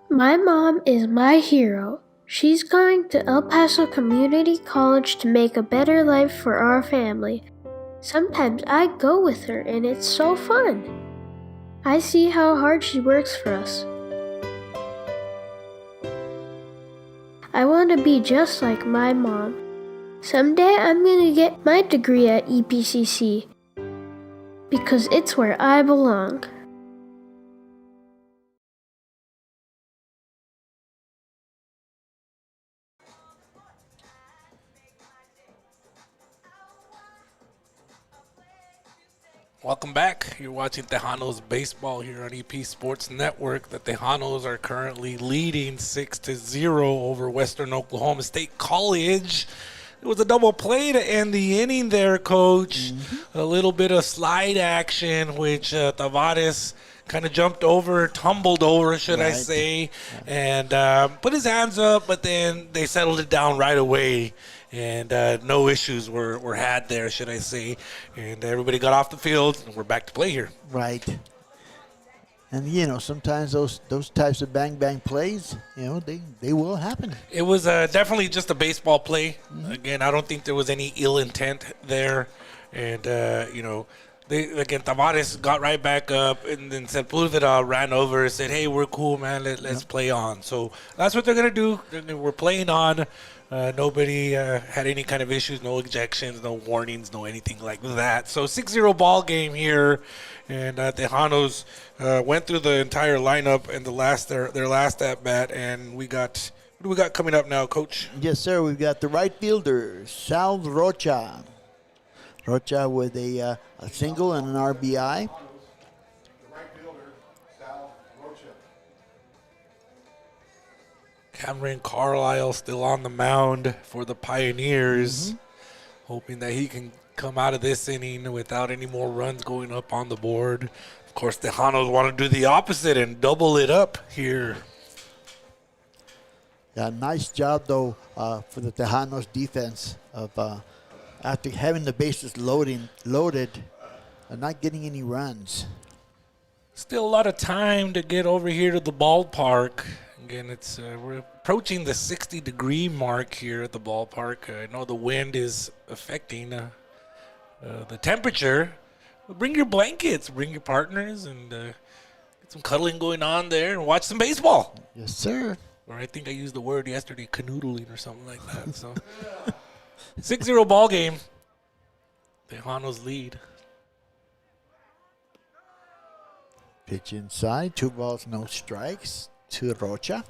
My mom is my hero. She's going to El Paso Community College to make a better life for our family. Sometimes I go with her and it's so fun. I see how hard she works for us. I want to be just like my mom. Someday I'm going to get my degree at EPCC because it's where I belong. Welcome back. You're watching Tejanos baseball here on EP Sports Network. The Tejanos are currently leading 6-0 over Western Oklahoma State College. It was a double play to end the inning there, Coach. A little bit of slide action, which Tavares kind of jumped over, tumbled over, should I say, and put his hands up, but then they settled it down right away. And no issues were had there, should I say. And everybody got off the field, and we're back to play here. Right. And sometimes those types of bang bang plays, they will happen. It was definitely just a baseball play. Again, I don't think there was any ill intent there. And, Tavares got right back up and then Sepulveda ran over and said, hey, we're cool, man. Let's play on. So that's what they're going to do. We're playing on. Nobody had any kind of issues, no ejections, no warnings, no anything like that. So 6-0 ball game here. And Tejanos went through the entire lineup and their last at bat. And what do we got coming up now, Coach? Yes, sir. We've got the right fielder, Sal Rocha. Rocha with a single and an RBI. Cameron Carlisle still on the mound for the Pioneers, hoping that he can come out of this inning without any more runs going up on the board. Of course, the Tejanos want to do the opposite and double it up here. Yeah, nice job, though, for the Tejanos defense of after having the bases loaded, not getting any runs. Still a lot of time to get over here to the ballpark. Again, we're approaching the 60-degree mark here at the ballpark. I know the wind is affecting the temperature. But bring your blankets, bring your partners, and get some cuddling going on there and watch some baseball. Yes, sir. Or I think I used the word yesterday, canoodling or something like that. So 6-0 ball game. Tejanos lead. Pitch inside, 2 balls, no strikes to Rocha.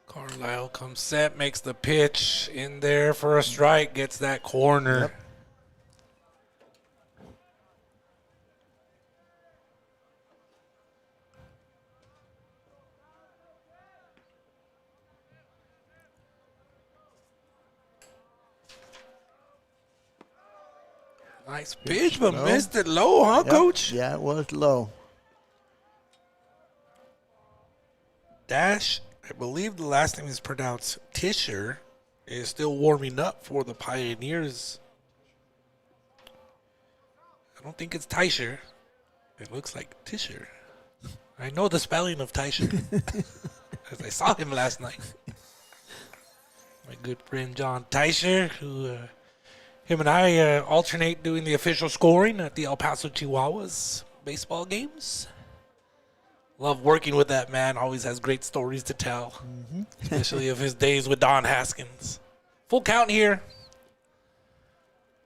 Carlisle comes set, makes the pitch in there for a strike, gets that corner. Yep. Nice pitch, but missed it low, huh, Coach? Yeah, it was low. Dash, I believe the last name is pronounced Tischer, is still warming up for the Pioneers. I don't think it's Teicher. It looks like Tischer. I know the spelling of Teicher, as I saw him last night. My good friend John Teicher, who him and I alternate doing the official scoring at the El Paso Chihuahuas baseball games. Love working with that man. Always has great stories to tell, especially of his days with Don Haskins. Full count here.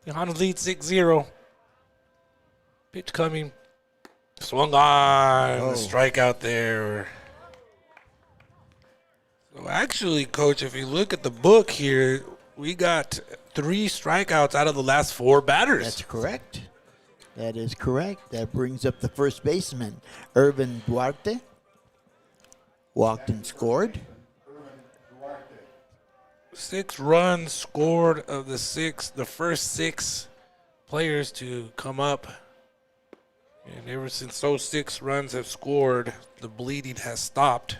Tejanos lead 6-0. Pitch coming. Swung on. A strikeout there. So actually, Coach, if you look at the book here, we got 3 strikeouts out of the last 4 batters. That's correct. That is correct. That brings up the first baseman, Irvin Duarte. Walked and scored. 6 runs scored of the first 6 players to come up. And ever since those 6 runs have scored, the bleeding has stopped,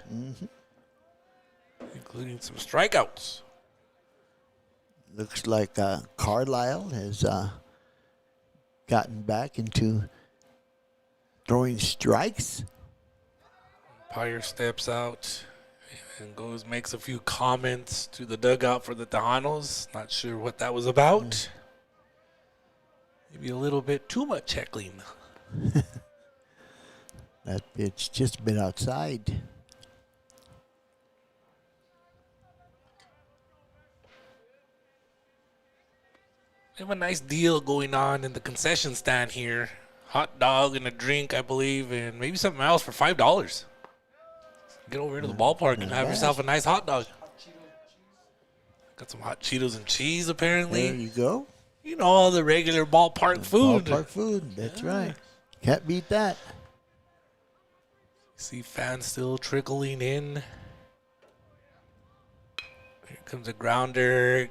including some strikeouts. Looks like Carlisle has gotten back into throwing strikes. Umpire steps out and makes a few comments to the dugout for the Tejanos. Not sure what that was about. Maybe a little bit too much heckling. That pitch just been outside. We have a nice deal going on in the concession stand here. Hot dog and a drink, I believe, and maybe something else for $5. Get over here to the ballpark and have yourself a nice hot dog. Got some hot Cheetos and cheese, apparently. There you go. You know, all the regular ballpark food. Ballpark food, that's right. Can't beat that. See fans still trickling in. Here comes a grounder.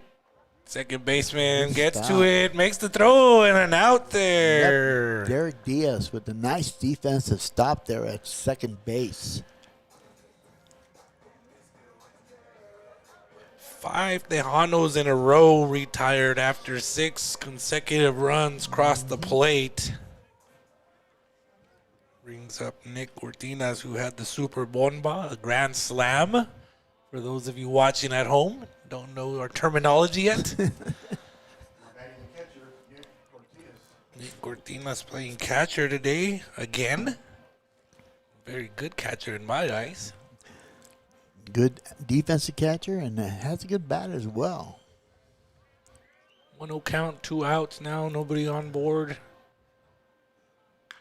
Second baseman gets to it, makes the throw, and an out there. Yep. Derek Diaz with a nice defensive stop there at second base. 5 Tejanos in a row retired after 6 consecutive runs crossed the plate. Brings up Nick Cortinas, who had the Super Bomba, a grand slam. For those of you watching at home, don't know our terminology yet. Nick Cortinas playing catcher today again. Very good catcher in my eyes. Good defensive catcher and has a good bat as well. 1-0 count, 2 outs now, nobody on board.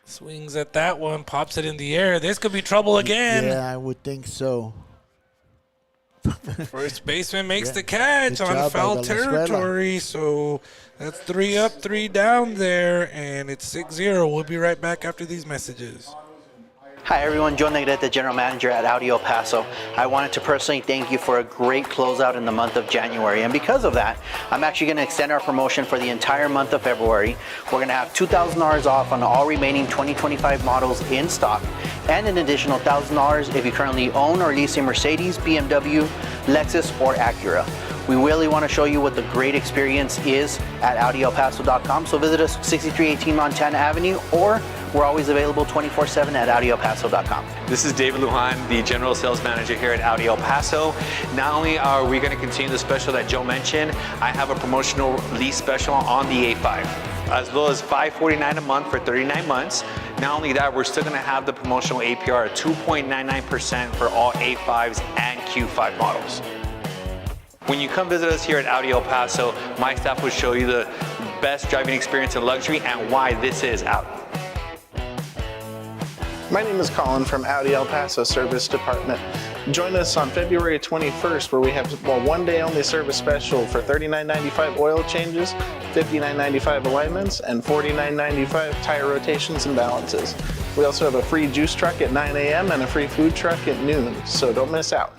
Swings at that one, pops it in the air. This could be trouble again. Yeah, I would think so. First baseman makes the catch Good on job by foul Valenzuela. territory. So that's 3 up, 3 down there, and it's 6-0. We'll be right back after these messages. Hi everyone, Joe Negrete, General Manager at Audi El Paso. I wanted to personally thank you for a great closeout in the month of January, and because of that, I'm actually going to extend our promotion for the entire month of February. We're going to have $2,000 off on all remaining 2025 models in stock, and an additional $1,000 if you currently own or lease a Mercedes, BMW, Lexus, or Acura. We really want to show you what the great experience is at AudiElPaso.com, so visit us 6318 Montana Avenue, or we're always available 24/7 at AudiElPaso.com. This is David Lujan, the General Sales Manager here at Audi El Paso. Not only are we going to continue the special that Joe mentioned, I have a promotional lease special on the A5. As low as $549 a month for 39 months. Not only that, we're still going to have the promotional APR at 2.99% for all A5s and Q5 models. When you come visit us here at Audi El Paso, my staff will show you the best driving experience in luxury and why this is Audi. My name is Colin from Audi El Paso Service Department. Join us on February 21st where we have a one-day only service special for $39.95 oil changes, $59.95 alignments, and $49.95 tire rotations and balances. We also have a free juice truck at 9 a.m. and a free food truck at noon, so don't miss out.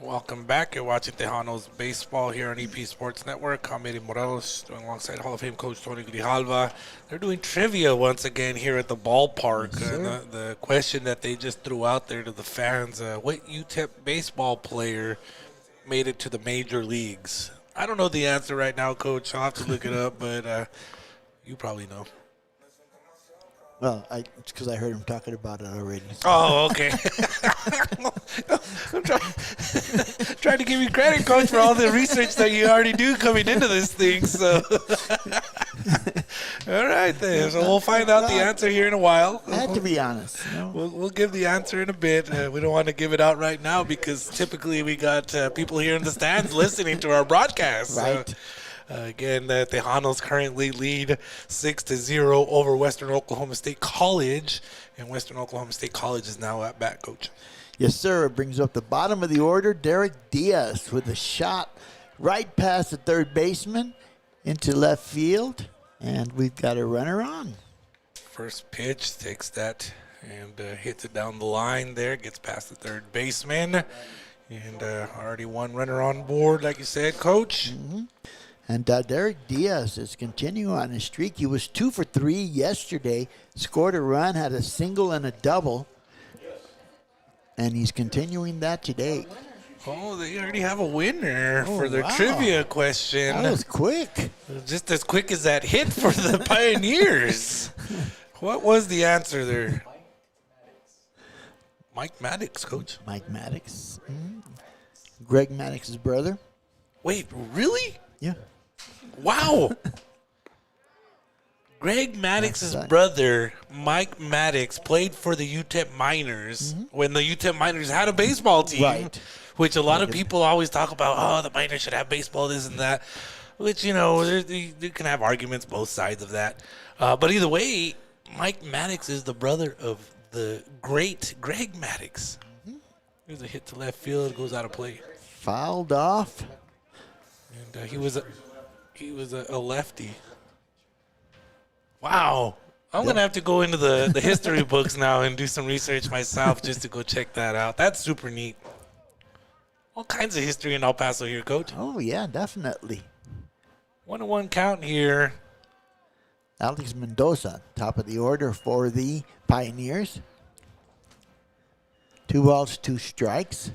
Welcome back. You're watching Tejanos baseball here on EP Sports Network. I'm Eddie Morelos, doing alongside Hall of Fame coach Tony Grijalva. They're doing trivia once again here at the ballpark. Yes, The question that they just threw out there to the fans, what UTEP baseball player made it to the major leagues? I don't know the answer right now, Coach. I'll have to look it up, but you probably know. Well, it's because I heard him talking about it already. Oh, okay. I'm trying to give you credit, Coach, for all the research that you already do coming into this thing. So, all right, then. So we'll find out the answer here in a while. I had to be honest. You know? We'll give the answer in a bit. We don't want to give it out right now because typically we got people here in the stands listening to our broadcast. Right. Again, the Tejanos currently lead 6-0 over Western Oklahoma State College, and Western Oklahoma State College is now at bat, Coach. Yes, sir. It brings up the bottom of the order. Derek Diaz with a shot right past the third baseman into left field, and we've got a runner on. First pitch takes that and hits it down the line there, gets past the third baseman, and already one runner on board, like you said, Coach. Mm-hmm. And Derek Diaz is continuing on his streak. He was 2 for 3 yesterday, scored a run, had a single and a double, and he's continuing that today. Oh, they already have a winner for their trivia question. That was quick. Just as quick as that hit for the Pioneers. What was the answer there? Mike Maddox, Coach. Mike Maddox. Mm-hmm. Greg Maddox's brother. Wait, really? Yeah. Wow. Greg Maddox's brother, Mike Maddox, played for the UTEP Miners when the UTEP Miners had a baseball team, Right. which a lot of people always talk about, oh, the Miners should have baseball, this and that, which, you know, you can have arguments both sides of that. But either way, Mike Maddox is the brother of the great Greg Maddox. Here's a hit to left field, goes out of play. Fouled off. And he was a lefty. Wow. I'm going to have to go into the history books now and do some research myself just to go check that out. That's super neat. All kinds of history in El Paso here, Coach. Oh, yeah, definitely. 1-1 count here. Alex Mendoza, top of the order for the Pioneers. 2 balls, 2 strikes.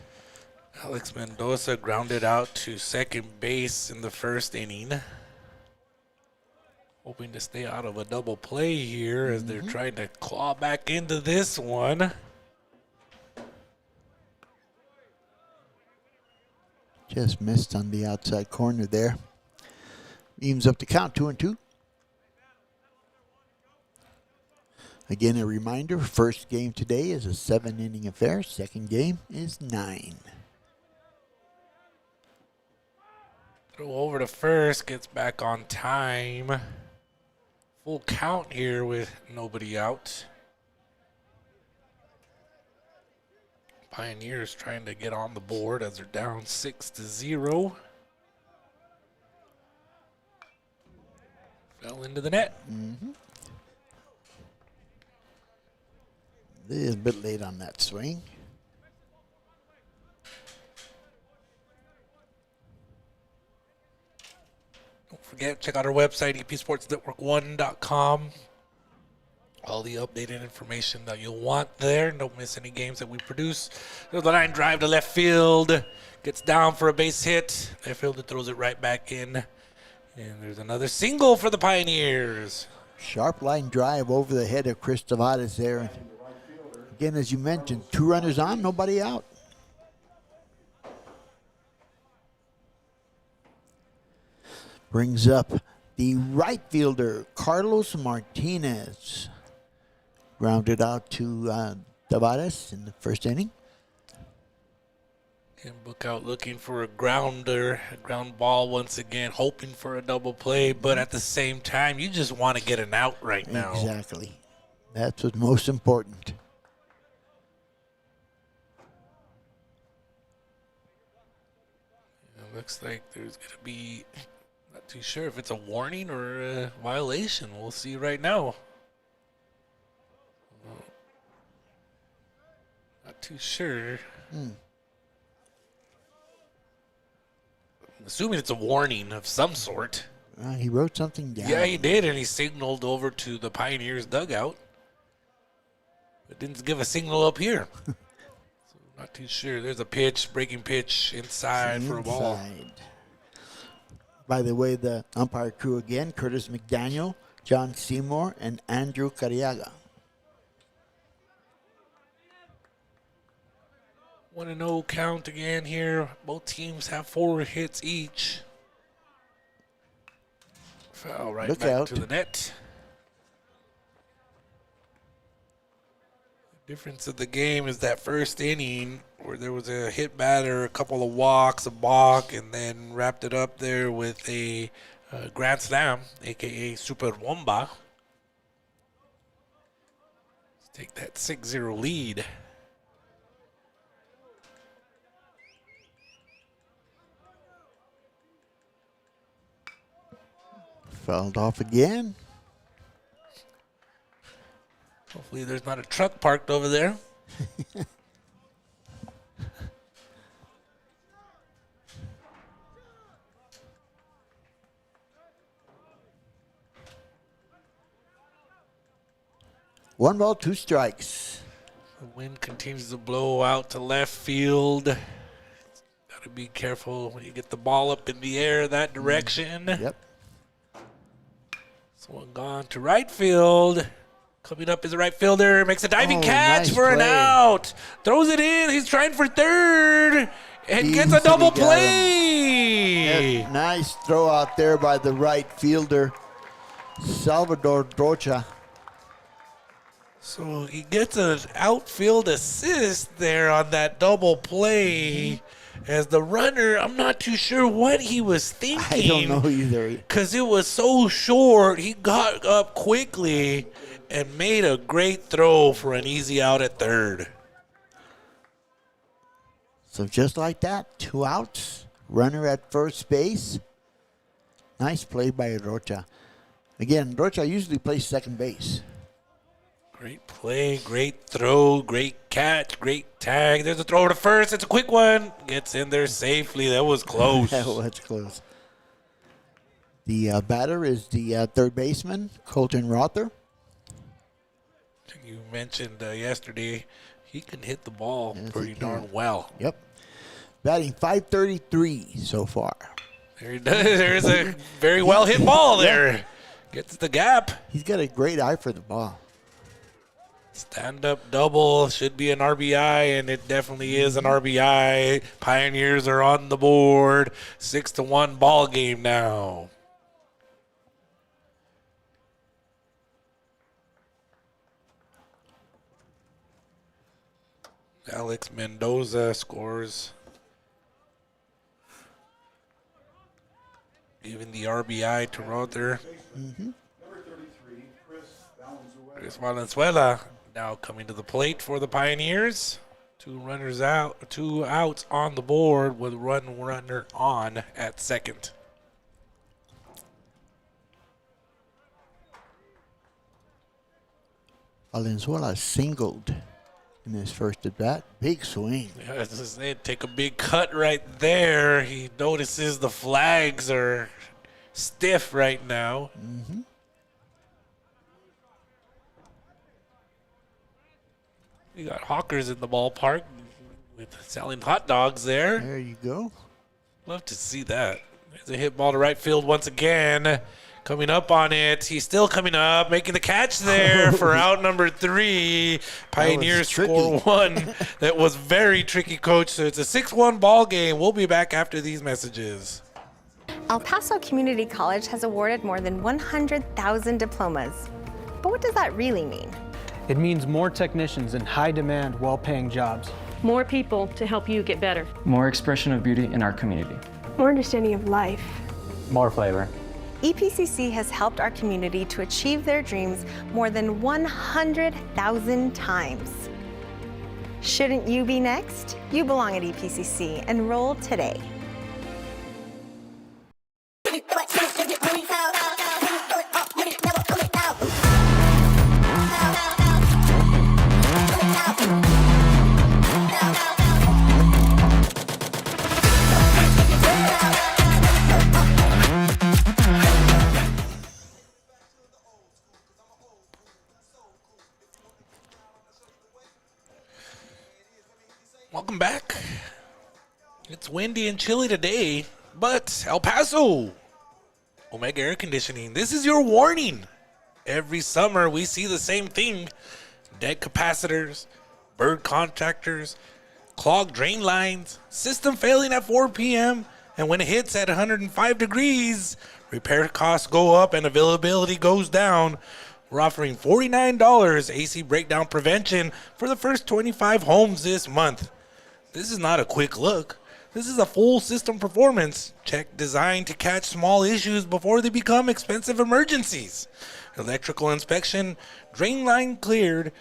Alex Mendoza grounded out to second base in the first inning. Hoping to stay out of a double play here as they're trying to claw back into this one. Just missed on the outside corner there. Evens up the count, 2-2. Again, a reminder, first game today is a 7-inning affair. Second game is 9. Throw over to first, gets back on time. Full count here with nobody out. Pioneers trying to get on the board as they're down 6-0. Fell into the net. This is a bit late on that swing. Don't forget, check out our website, epsportsnetwork1.com. All the updated information that you'll want there. Don't miss any games that we produce. There's the line drive to left field. Gets down for a base hit. Left fielder throws it right back in. And there's another single for the Pioneers. Sharp line drive over the head of Chris Tavares there. Again, as you mentioned, 2 runners on, nobody out. Brings up the right fielder, Carlos Martinez. Grounded out to Tavares in the first inning. And Book out looking for a grounder, a ground ball once again, hoping for a double play. But at the same time, you just want to get an out right now. Exactly. That's what's most important. It looks like there's going to be, not too sure if it's a warning or a violation. We'll see right now. Not too sure. I'm assuming it's a warning of some sort. He wrote something down. Yeah, he did, and he signaled over to the Pioneers dugout. But didn't give a signal up here. So not too sure. There's a pitch, breaking pitch inside for a ball. By the way, the umpire crew again, Curtis McDaniel, John Seymour, and Andrew Cariaga. 1-0 count again here. Both teams have 4 hits each. Foul right Look back out. to the net. The difference of the game is that first inning where there was a hit batter, a couple of walks, a balk, and then wrapped it up there with a grand slam, a.k.a. Super Womba. Let's take that 6-0 lead. Fouled off again. Hopefully there's not a truck parked over there. One ball, 2 strikes. The wind continues to blow out to left field. Got to be careful when you get the ball up in the air that direction. Yep. One gone to right field. Coming up is the right fielder. Makes a diving catch nice for an play. out. Throws it in. He's trying for third. And gets a Easily double got play. Yep, nice throw out there by the right fielder, Salvador Rocha. So he gets an outfield assist there on that double play. As the runner, I'm not too sure what he was thinking. I don't know either. Because it was so short. He got up quickly and made a great throw for an easy out at third. So just like that, 2 outs, runner at first base. Nice play by Rocha. Again, Rocha usually plays second base. Great play, great throw, great catch, great tag. There's a throw to first. It's a quick one. Gets in there safely. That was close. That was close. The batter is the third baseman, Colton Rother. You mentioned yesterday he can hit the ball Yes, he pretty can. darn well. Yep. batting .533 so far. There he does. There's a very well hit ball there. Gets the gap. He's got a great eye for the ball. Stand-up double should be an RBI, and it definitely is an RBI. Pioneers are on the board. 6-1 ball game now. Alex Mendoza scores. Giving the RBI to Rother. Chris Valenzuela now coming to the plate for the Pioneers. 2 outs on the board with one runner on at second. Valenzuela singled in his first at bat. Big swing. Yeah, this is it. Take a big cut right there. He notices the flags are stiff right now. You got hawkers in the ballpark with selling hot dogs there. There you go. Love to see that. There's a hit ball to right field once again. Coming up on it. He's still coming up, making the catch there for out number 3. Pioneers score 1. That was very tricky, Coach. So it's a 6-1 ball game. We'll be back after these messages. El Paso Community College has awarded more than 100,000 diplomas. But what does that really mean? It means more technicians in high-demand, well-paying jobs. More people to help you get better. More expression of beauty in our community. More understanding of life. More flavor. EPCC has helped our community to achieve their dreams more than 100,000 times. Shouldn't you be next? You belong at EPCC. Enroll today. Welcome back. It's windy and chilly today, but El Paso, Omega Air Conditioning, this is your warning. Every summer we see the same thing. Dead capacitors, bird contactors, clogged drain lines, system failing at 4 p.m., and when it hits at 105 degrees, repair costs go up and availability goes down. We're offering $49 AC breakdown prevention for the first 25 homes this month. This is not a quick look. This is a full system performance check designed to catch small issues before they become expensive emergencies. Electrical inspection, drain line cleared,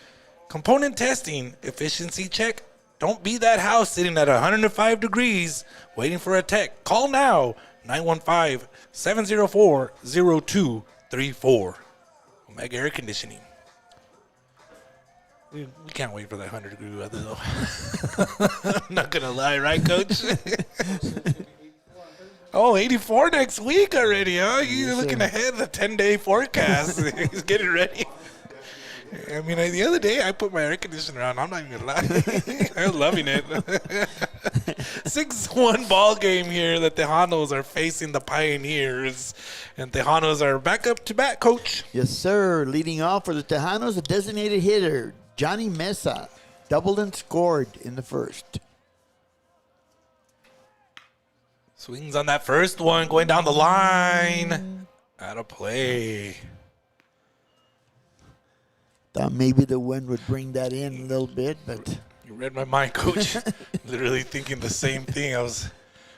component testing, efficiency check. Don't be that house sitting at 105 degrees waiting for a tech. Call now, 915-704-0234. Omega Air Conditioning. We can't wait for that 100-degree weather, though. I'm not going to lie, right, Coach? Oh, 84 next week already, huh? You're looking ahead of the 10-day forecast. He's getting ready. I mean, the other day I put my air conditioner on. I'm not even going to lie. I'm loving it. 6-1 ball game here. The Tejanos are facing the Pioneers. And Tejanos are back up to bat, Coach. Yes, sir. Leading off for the Tejanos, a designated hitter, Johnny Mesa, doubled and scored in the first. Swings on that first one, going down the line. Out of play. Thought maybe the wind would bring that in a little bit, but... You read my mind, Coach. Literally thinking the same thing. I was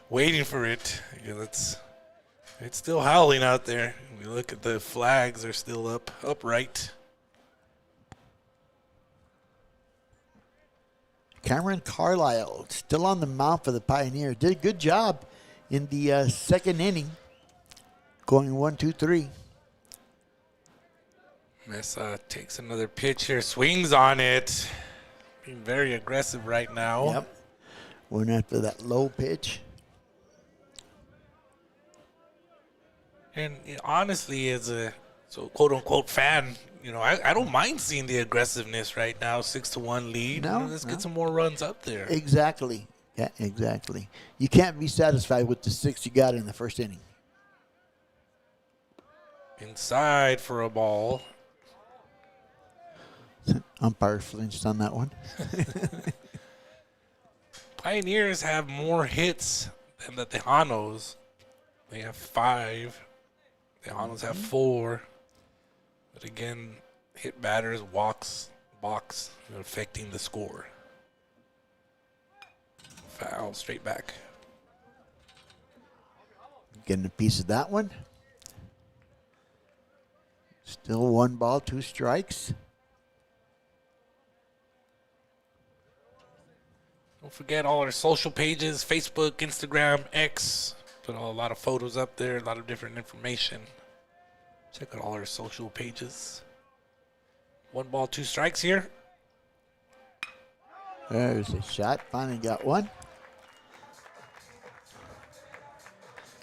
waiting for it. It's still howling out there. We look at the flags, they're still upright. Cameron Carlisle still on the mound for the Pioneers. Did a good job in the second inning, going 1-2-3. Mesa takes another pitch here, swings on it. Being very aggressive right now. Yep. Went after that low pitch. And honestly, as a quote-unquote fan, I don't mind seeing the aggressiveness right now. 6-1 lead. No, Let's get some more runs up there. Exactly. Yeah, exactly. You can't be satisfied with the 6 you got in the first inning. Inside for a ball. Umpire flinched on that one. Pioneers have more hits than the Tejanos. They have 5. Tejanos have 4. But again, hit batters, walks, box, affecting the score. Foul, straight back. Getting a piece of that one. Still 1 ball, 2 strikes. Don't forget all our social pages, Facebook, Instagram, X. Put a lot of photos up there, a lot of different information. Check out all our social pages. 1 ball, 2 strikes here. There's a shot. Finally got one.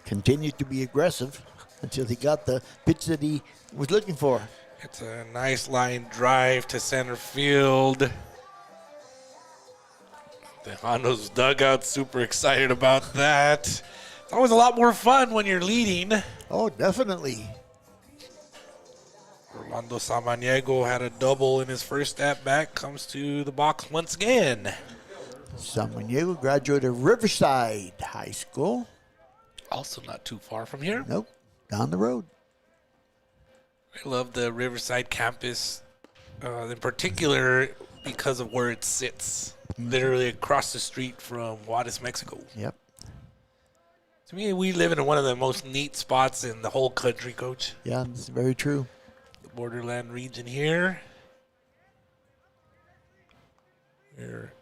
Continued to be aggressive until he got the pitch that he was looking for. It's a nice line drive to center field. Tejano's dugout super excited about that. It's always a lot more fun when you're leading. Oh, definitely. Orlando Samaniego had a double in his first at-bat. Comes to the box once again. Samaniego graduated Riverside High School. Also not too far from here. Nope, down the road. I love the Riverside campus, in particular because of where it sits. Literally across the street from Juarez, Mexico. Yep. To me, we live in one of the most neat spots in the whole country, Coach. Yeah, that's very true. The borderland region here. Here,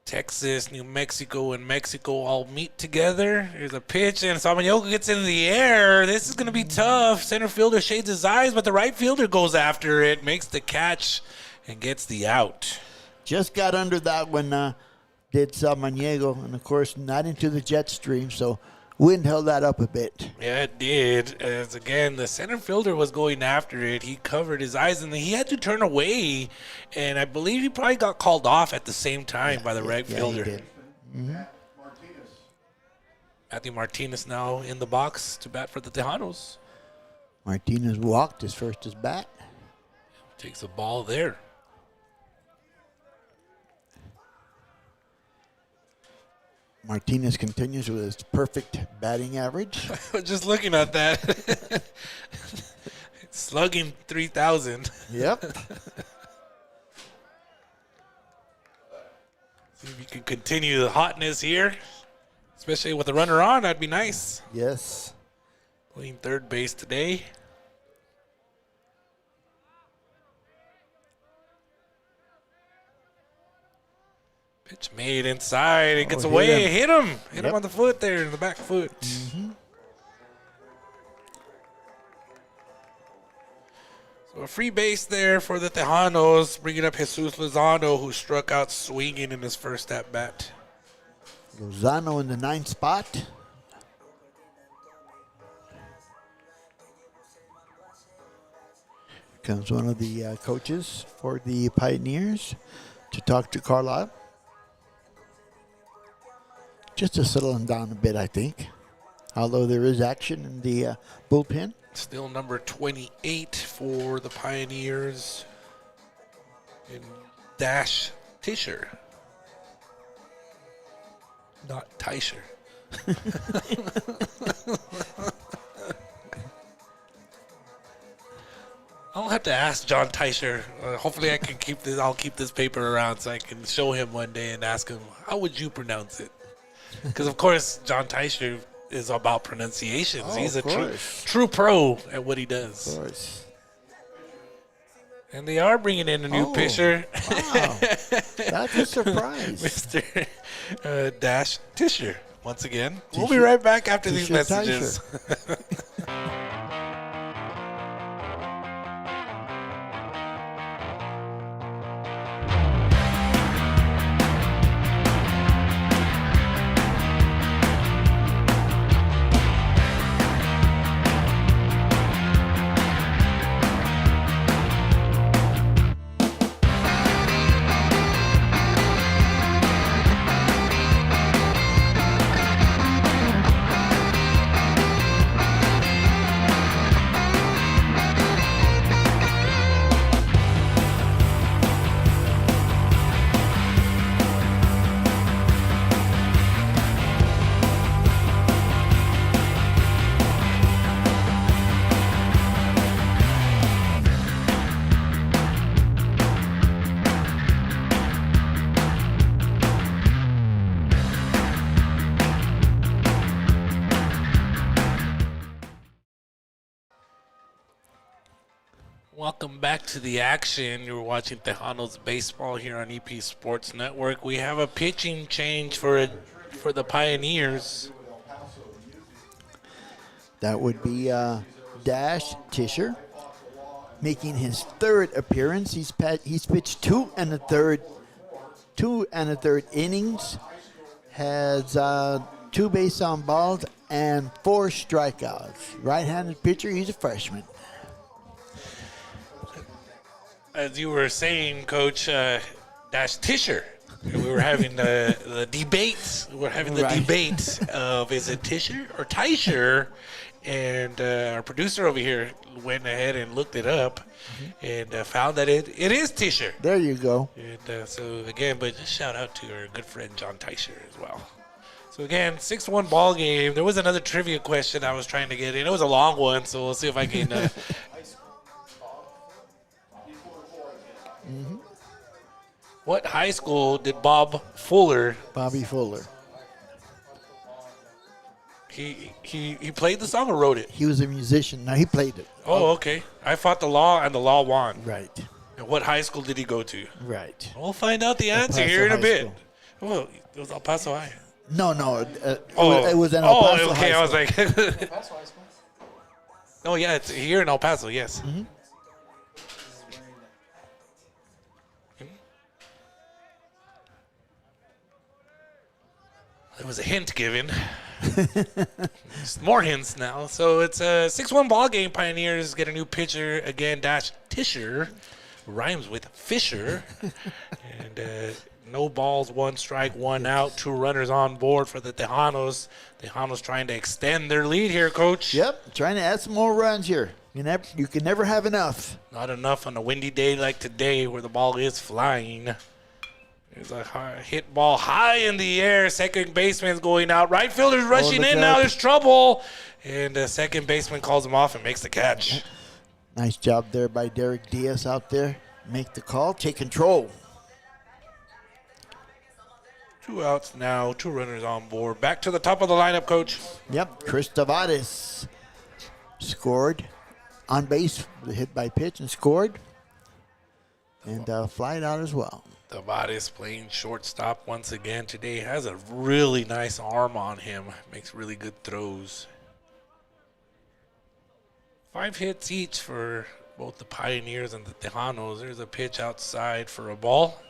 Texas, New Mexico, and Mexico all meet together. There's a pitch, and Samaniego gets into the air. This is going to be tough. Center fielder shades his eyes, but the right fielder goes after it, makes the catch, and gets the out. Just got under that one, did Samaniego, and of course not into the jet stream, so wind held that up a bit. Yeah, it did. As again, the center fielder was going after it. He covered his eyes, and he had to turn away, and I believe he probably got called off at the same time by the right fielder. He did. Mm-hmm. Matthew Martinez now in the box to bat for the Tejanos. Martinez walked his first at bat. Takes a ball there. Martinez continues with his perfect batting average. Just looking at that. Slugging 3,000. Yep. See if you can continue the hotness here. Especially with a runner on, that'd be nice. Yes. Playing third base today. Pitch made inside. It gets away. Hit him. Hit him on the foot there, in the back foot. Mm-hmm. So a free base there for the Tejanos, bringing up Jesus Lozano, who struck out swinging in his first at-bat. Lozano in the 9th spot. Comes one of the coaches for the Pioneers to talk to Carlisle. Just to settle him down a bit, I think. Although there is action in the bullpen. Still number 28 for the Pioneers in Dash Tischer. Not Teicher. I'll have to ask John Teicher. Hopefully I can keep this. I'll keep this paper around so I can show him one day and ask him, how would you pronounce it? Because, of course, John Teicher is about pronunciations. Oh, he's a true pro at what he does. Of course. And they are bringing in a new pitcher. Wow. That's a surprise. Mr. Dash Tischer, once again. We'll be right back after these messages. Welcome back to the action. You're watching Tejanos baseball here on EP Sports Network. We have a pitching change for the Pioneers. That would be Dash Tischer, making his third appearance. He's pitched 2 1/3 innings, has 2 base on balls and 4 strikeouts. Right-handed pitcher. He's a freshman. As you were saying, Coach, Dash Tischer, we were having the debates. We're having the debate of is it Tischer or Teicher? And our producer over here went ahead and looked it up and found that it is Tischer. There you go. And so, again, but just shout out to our good friend John Teicher as well. So, again, 6-1 ball game. There was another trivia question I was trying to get in. It was a long one, so we'll see if I can What high school did Bobby Fuller? He played the song or wrote it? He was a musician. No, he played it. Oh, okay. I fought the law and the law won. Right. And what high school did he go to? Right. We'll find out the answer here in a bit. Well, it was El Paso High. No. It was in El Paso okay. High I was like, oh yeah, it's here in El Paso. Yes. Mm-hmm. There was a hint given. More hints now. So it's a 6-1 ball game. Pioneers get a new pitcher again. Dash Tischer rhymes with Fisher. And no balls, 1 strike, 1 out, 2 runners on board for the Tejanos. Tejanos trying to extend their lead here, Coach. Yep, trying to add some more runs here. You can never have enough. Not enough on a windy day like today where the ball is flying. There's a hit ball high in the air. Second baseman's going out. Right fielder's rushing in. Now there's trouble. And the second baseman calls him off and makes the catch. Nice job there by Derek Diaz out there. Make the call. Take control. 2 outs now. 2 runners on board. Back to the top of the lineup, Coach. Yep. Chris Tavares scored on base. Hit by pitch and scored. And flied out as well. Tavares playing shortstop once again today. Has a really nice arm on him. Makes really good throws. 5 hits each for both the Pioneers and the Tejanos. There's a pitch outside for a ball.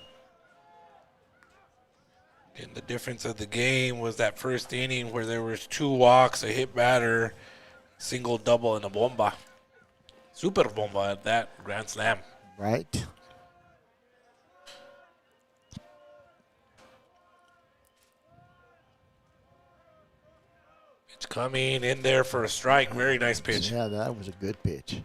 And the difference of the game was that first inning where there was 2 walks, a hit batter, single, double, and a bomba. Super bomba at that, grand slam. Right. It's coming in there for a strike. Very nice pitch. Yeah, that was a good pitch.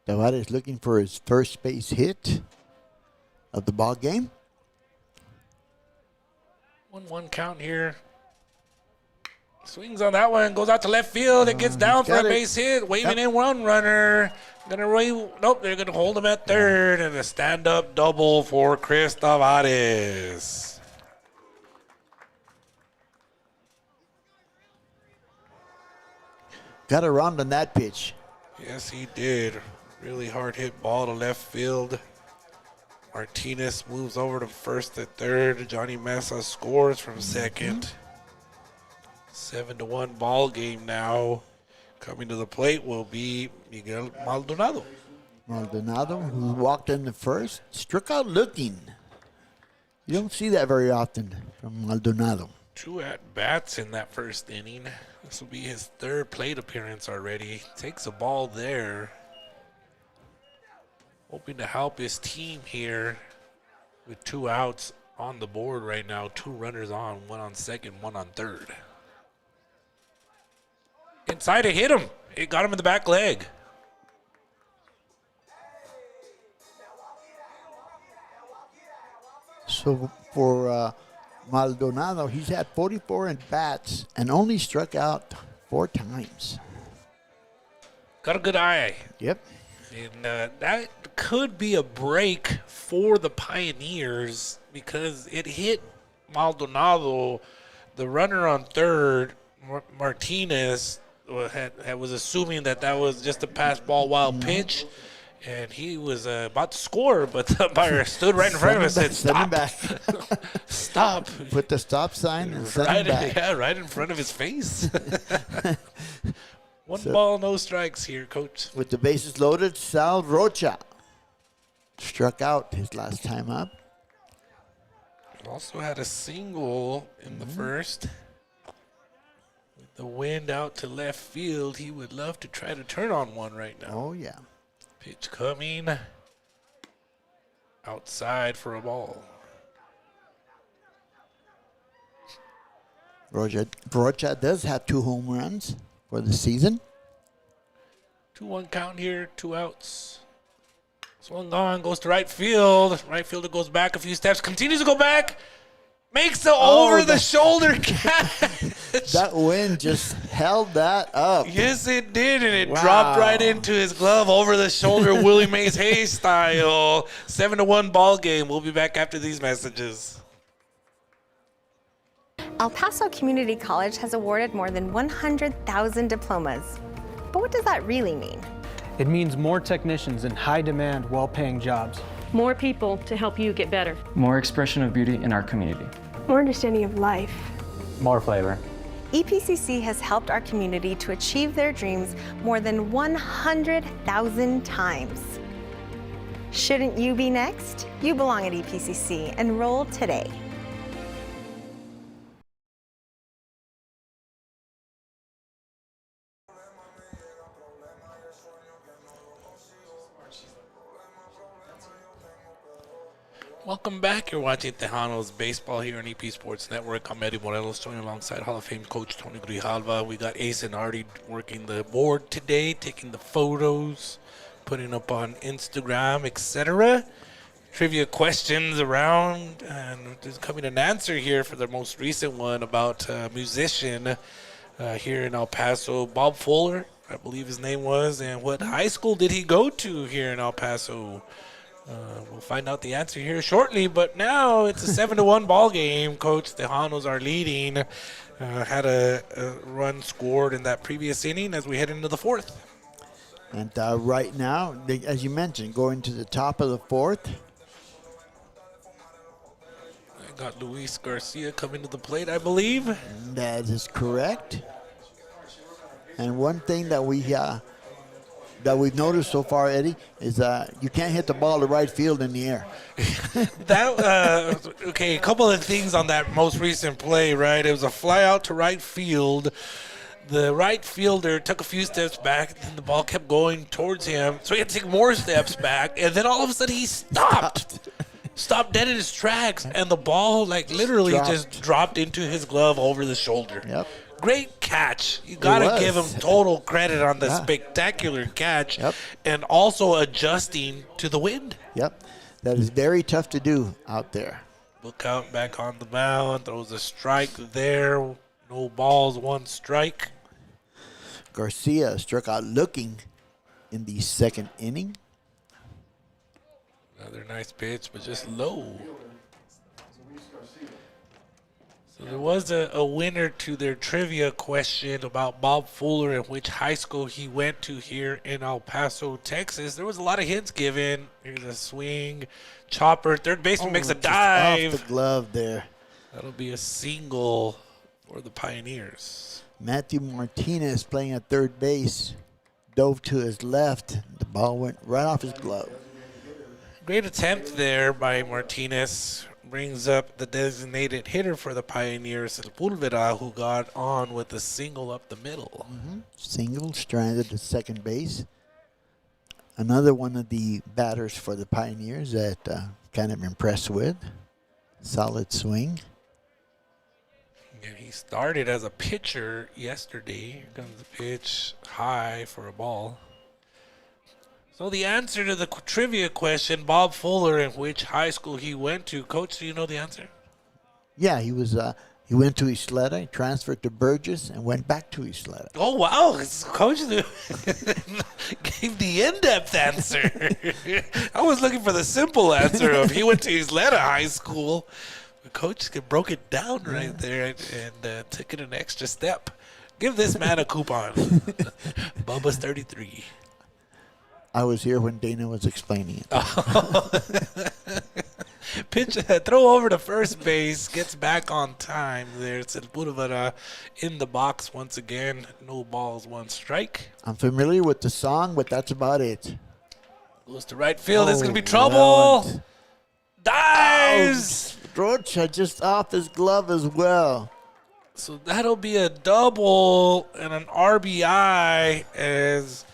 Tavares looking for his first base hit of the ball game. 1-1 count here. Swings on that one, goes out to left field. It gets down for a base hit. Waving in 1 runner. Nope, they're gonna hold him at third, and a stand-up double for Chris Tavares. Got around on that pitch. Yes, he did. Really hard hit ball to left field. Martinez moves over to first to third. Johnny Mesa scores from second. 7-1 ball game now. Coming to the plate will be Miguel Maldonado. Maldonado, who walked in the first, struck out looking. You don't see that very often from Maldonado. 2 at-bats in that first inning. This will be his 3rd plate appearance already. Takes a ball there. Hoping to help his team here with 2 outs on the board right now. 2 runners on, 1 on second, 1 on third. Inside, it hit him. It got him in the back leg. So for Maldonado, he's had 44 at-bats and only struck out 4 times. Got a good eye. Yep. And that could be a break for the Pioneers because it hit Maldonado, the runner on third, Martinez, was assuming that was just a pass ball wild pitch. And he was about to score, but the umpire stood right in front of him and said, "Stop! Stop!" Put the stop sign and send him back. Yeah, right in front of his face. One ball, no strikes here, Coach. With the bases loaded, Sal Rocha struck out his last time up. Also had a single in the first. With the wind out to left field, he would love to try to turn on one right now. Oh, yeah. Pitch coming outside for a ball. Rocha does have 2 home runs for the season. 2-1 count here, 2 outs. Swung on, goes to right field. Right fielder goes back a few steps, continues to go back, makes the over-the-shoulder catch. That wind just held that up. Yes, it did, and it dropped right into his glove over the shoulder, Willie Mays Hayes style. 7-1 ball game. We'll be back after these messages. El Paso Community College has awarded more than 100,000 diplomas. But what does that really mean? It means more technicians in high-demand, well-paying jobs. More people to help you get better. More expression of beauty in our community. More understanding of life. More flavor. EPCC has helped our community to achieve their dreams more than 100,000 times. Shouldn't you be next? You belong at EPCC. Enroll today. Welcome back. You're watching Tejanos baseball here on EP Sports Network. I'm Eddie Morelos, joined alongside Hall of Fame coach Tony Grijalva. We got Ace and Artie working the board today, taking the photos, putting up on Instagram, etc. Trivia questions around, and there's coming an answer here for the most recent one about a musician here in El Paso, Bob Fuller, I believe his name was, and what high school did he go to here in El Paso? We'll find out the answer here shortly, but now it's a 7-1 ball game. Coach Tejanos are leading. Had a run scored in that previous inning as we head into the fourth. And right now, as you mentioned, going to the top of the fourth. I got Luis Garcia coming to the plate, I believe. That is correct. And one thing that we've noticed so far, Eddie, is you can't hit the ball to right field in the air. Okay, a couple of things on that most recent play, right? It was a fly out to right field. The right fielder took a few steps back, and the ball kept going towards him, so he had to take more steps back, and then all of a sudden he stopped dead in his tracks, and the ball literally just dropped into his glove over the shoulder. Yep. Great catch. You got to give him total credit on the spectacular catch and also adjusting to the wind. Yep. That is very tough to do out there. Look out back on the mound. Throws a strike there. No balls, 1 strike. Garcia struck out looking in the second inning. Another nice pitch, but just low. So there was a winner to their trivia question about Bob Fuller and which high school he went to here in El Paso, Texas. There was a lot of hints given. Here's a swing, chopper. Third baseman makes a dive. Off the glove there. That'll be a single for the Pioneers. Matthew Martinez playing at third base. Dove to his left. The ball went right off his glove. Great attempt there by Martinez. Brings up the designated hitter for the Pioneers, Sepulveda, who got on with a single up the middle. Single, stranded at second base. Another one of the batters for the Pioneers that kind of impressed with. Solid swing. And he started as a pitcher yesterday. Here comes the pitch, high for a ball. So the answer to the trivia question, Bob Fuller, and which high school he went to. Coach, do you know the answer? Yeah, he went to Isleta, he transferred to Burgess, and went back to Isleta. Oh, wow. Coach gave the in-depth answer. I was looking for the simple answer of he went to Isleta High School. The coach broke it down right there and took it an extra step. Give this man a coupon. Bubba's 33. I was here when Dana was explaining it. Pitch, throw over to first base, gets back on time there. It's Sepulveda in the box once again. No balls, one strike. I'm familiar with the song, but that's about it. Goes to right field. It's going to be trouble. Well, Dives. Rocha just off his glove as well. So that'll be a double and an RBI as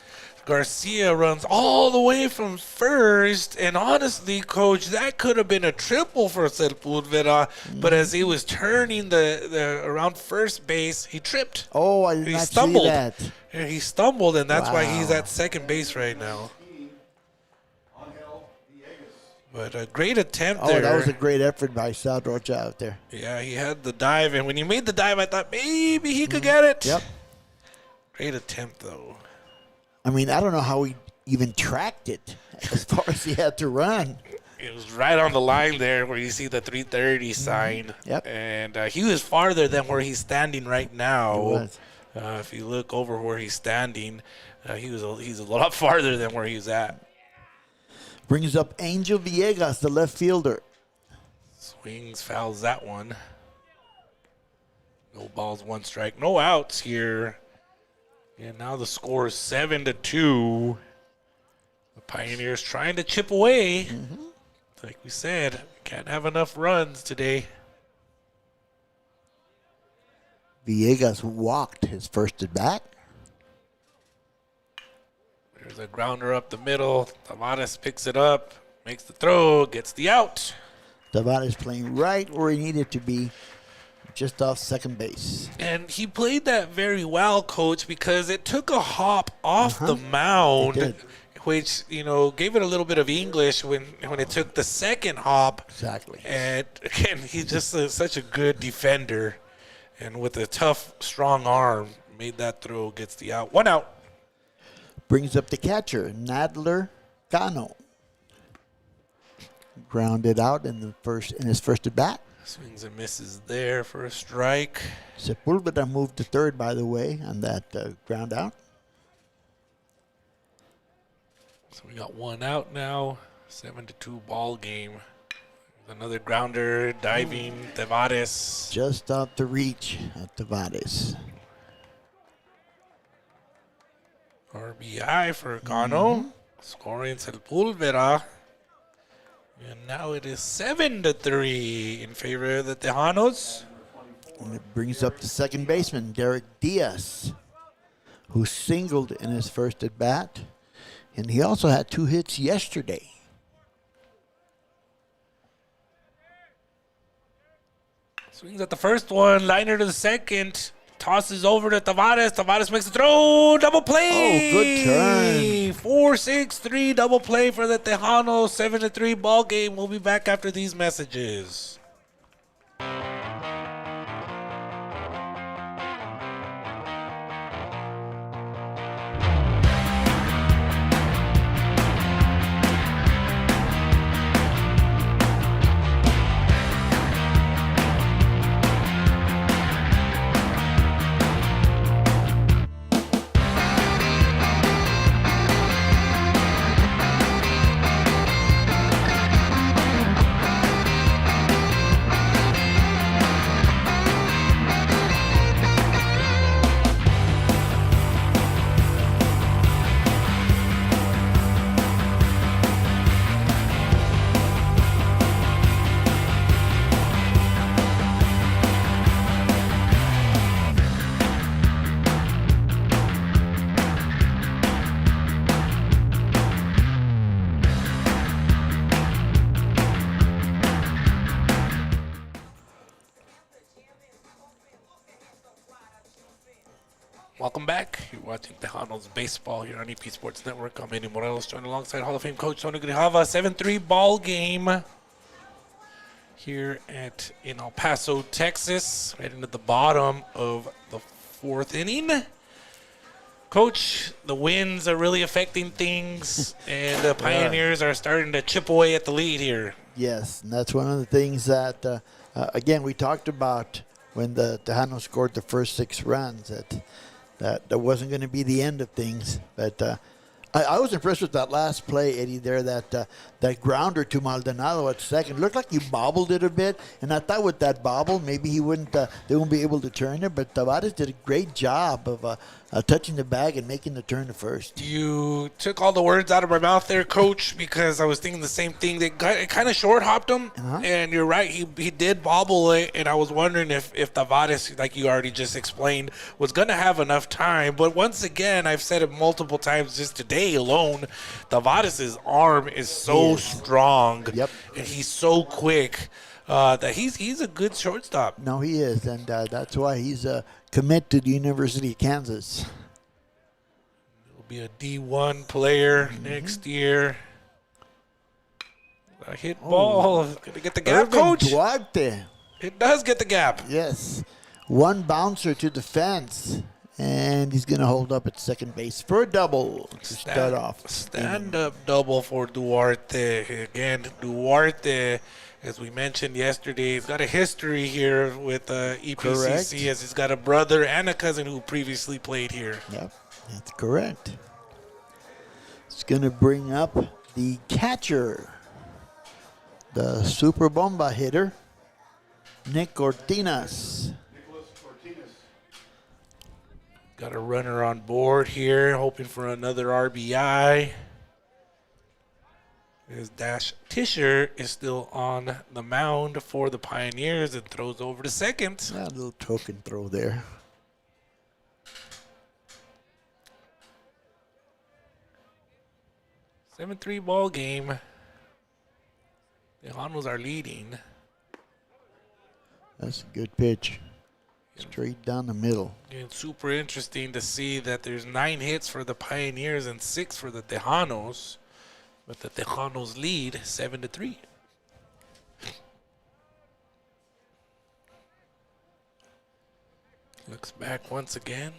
Garcia runs all the way from first. And honestly, Coach, that could have been a triple for Sepulveda. But as he was turning the around first base, he tripped. Oh, I did He not stumbled. see that. Yeah, he stumbled, and that's why he's Wow. at second base right now. But a great attempt there. Oh, that was a great effort by Sal Rocha out there. Yeah, he had the dive, and when he made the dive, I thought maybe he could get it. Yep. Great attempt, though. I mean, I don't know how he even tracked it as far as he had to run. It was right on the line there where you see the 330 sign. Yep. And he was farther than where he's standing right now. He was. If you look over where he's standing, he's a lot farther than where he's at. Brings up Angel Villegas, the left fielder. Swings, fouls that one. No balls, one strike, no outs here. And now the score is 7-2. The Pioneers trying to chip away. Like we said, can't have enough runs today. Villegas walked his first at bat. There's a grounder up the middle. Tavares picks it up, makes the throw, gets the out. Tavares playing right where he needed to be, just off second base. And he played that very well, Coach, because it took a hop off the mound, It did. which, gave it a little bit of English when it took the second hop. Exactly. And, again, he's just such a good defender. And with a tough, strong arm, made that throw, gets the out. One out. Brings up the catcher, Nadler Cano. Grounded out in his first at bat. Swings and misses there for a strike. Sepulveda moved to third, by the way, on that ground out. So we got one out now. 7-2 ball game. Another grounder, diving, Tavares. Just out the reach of Tavares. RBI for Cano. Scoring Sepulveda. And now it is 7-3 in favor of the Tejanos. And it brings up the second baseman, Derek Diaz, who singled in his first at bat. And he also had 2 hits yesterday. Swings at the first one, liner to the second. Tosses over to Tavares. Tavares makes the throw. Double play. Oh, good turn. 4-6-3 double play for the Tejanos. 7-3 ball game. We'll be back after these messages. Welcome back. You're watching Tejanos baseball here on EP Sports Network. I'm Manny Morelos, joined alongside Hall of Fame coach Tony Grijalva. 7-3 ball game here in El Paso, Texas. Right into the bottom of the fourth inning. Coach, the winds are really affecting things, and the Pioneers are starting to chip away at the lead here. Yes, and that's one of the things that, again, we talked about when the Tejanos scored the first 6 runs, that wasn't going to be the end of things. But I was impressed with that last play, Eddie, there, that grounder to Maldonado at second. Looked like he bobbled it a bit, and I thought with that bobble, maybe they wouldn't be able to turn it, but Tavares did a great job of touching the bag and making the turn to first. You took all the words out of my mouth there, Coach, because I was thinking the same thing. It kind of short hopped him, and you're right. He did bobble it, and I was wondering if Tavares, like you already just explained, was going to have enough time. But once again, I've said it multiple times just today alone, Tavares' arm is so strong, and he's so quick that he's a good shortstop. No, he is, and that's why he's commit to the University of Kansas. He'll be a D1 player next year. A hit ball. Gonna get the gap, Irvin Coach. Duarte. It does get the gap. Yes. One bouncer to the fence, and he's going to hold up at second base for a double to start off. Stand-up double for Duarte. Again, Duarte, as we mentioned yesterday, he's got a history here with EPCC. Correct. As he's got a brother and a cousin who previously played here. Yep, that's correct. It's going to bring up the catcher, the Super Bomba hitter, Nick Cortinas. Got a runner on board here, hoping for another RBI. As Dash Tischer is still on the mound for the Pioneers and throws over to second. A little token throw there. Seven-three ball game. The Tejanos are leading. That's a good pitch. Straight down the middle. And super interesting to see that there's 9 hits for the Pioneers and 6 for the Tejanos. But the Tejanos lead 7-3. Looks back once again.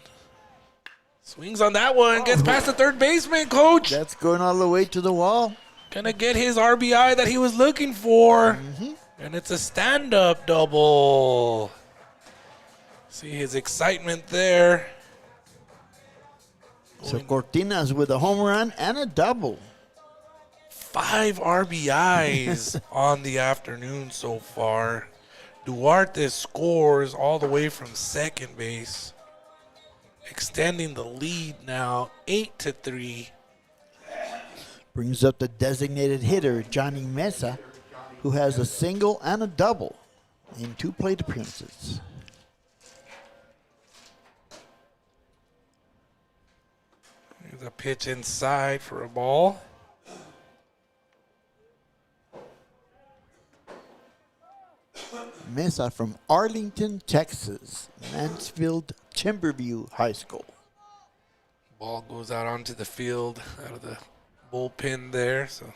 Swings on that one. Gets past the third baseman, Coach. That's going all the way to the wall. Gonna get his RBI that he was looking for. And it's a stand-up double. See his excitement there. So Cortinas with a home run and a double. 5 RBIs on the afternoon so far. Duarte scores all the way from second base, extending the lead now 8-3. Brings up the designated hitter, Johnny Mesa, who has a single and a double in 2 plate appearances. There's a pitch inside for a ball. Mesa from Arlington, Texas, Mansfield Timberview High School. Ball goes out onto the field, out of the bullpen there. So.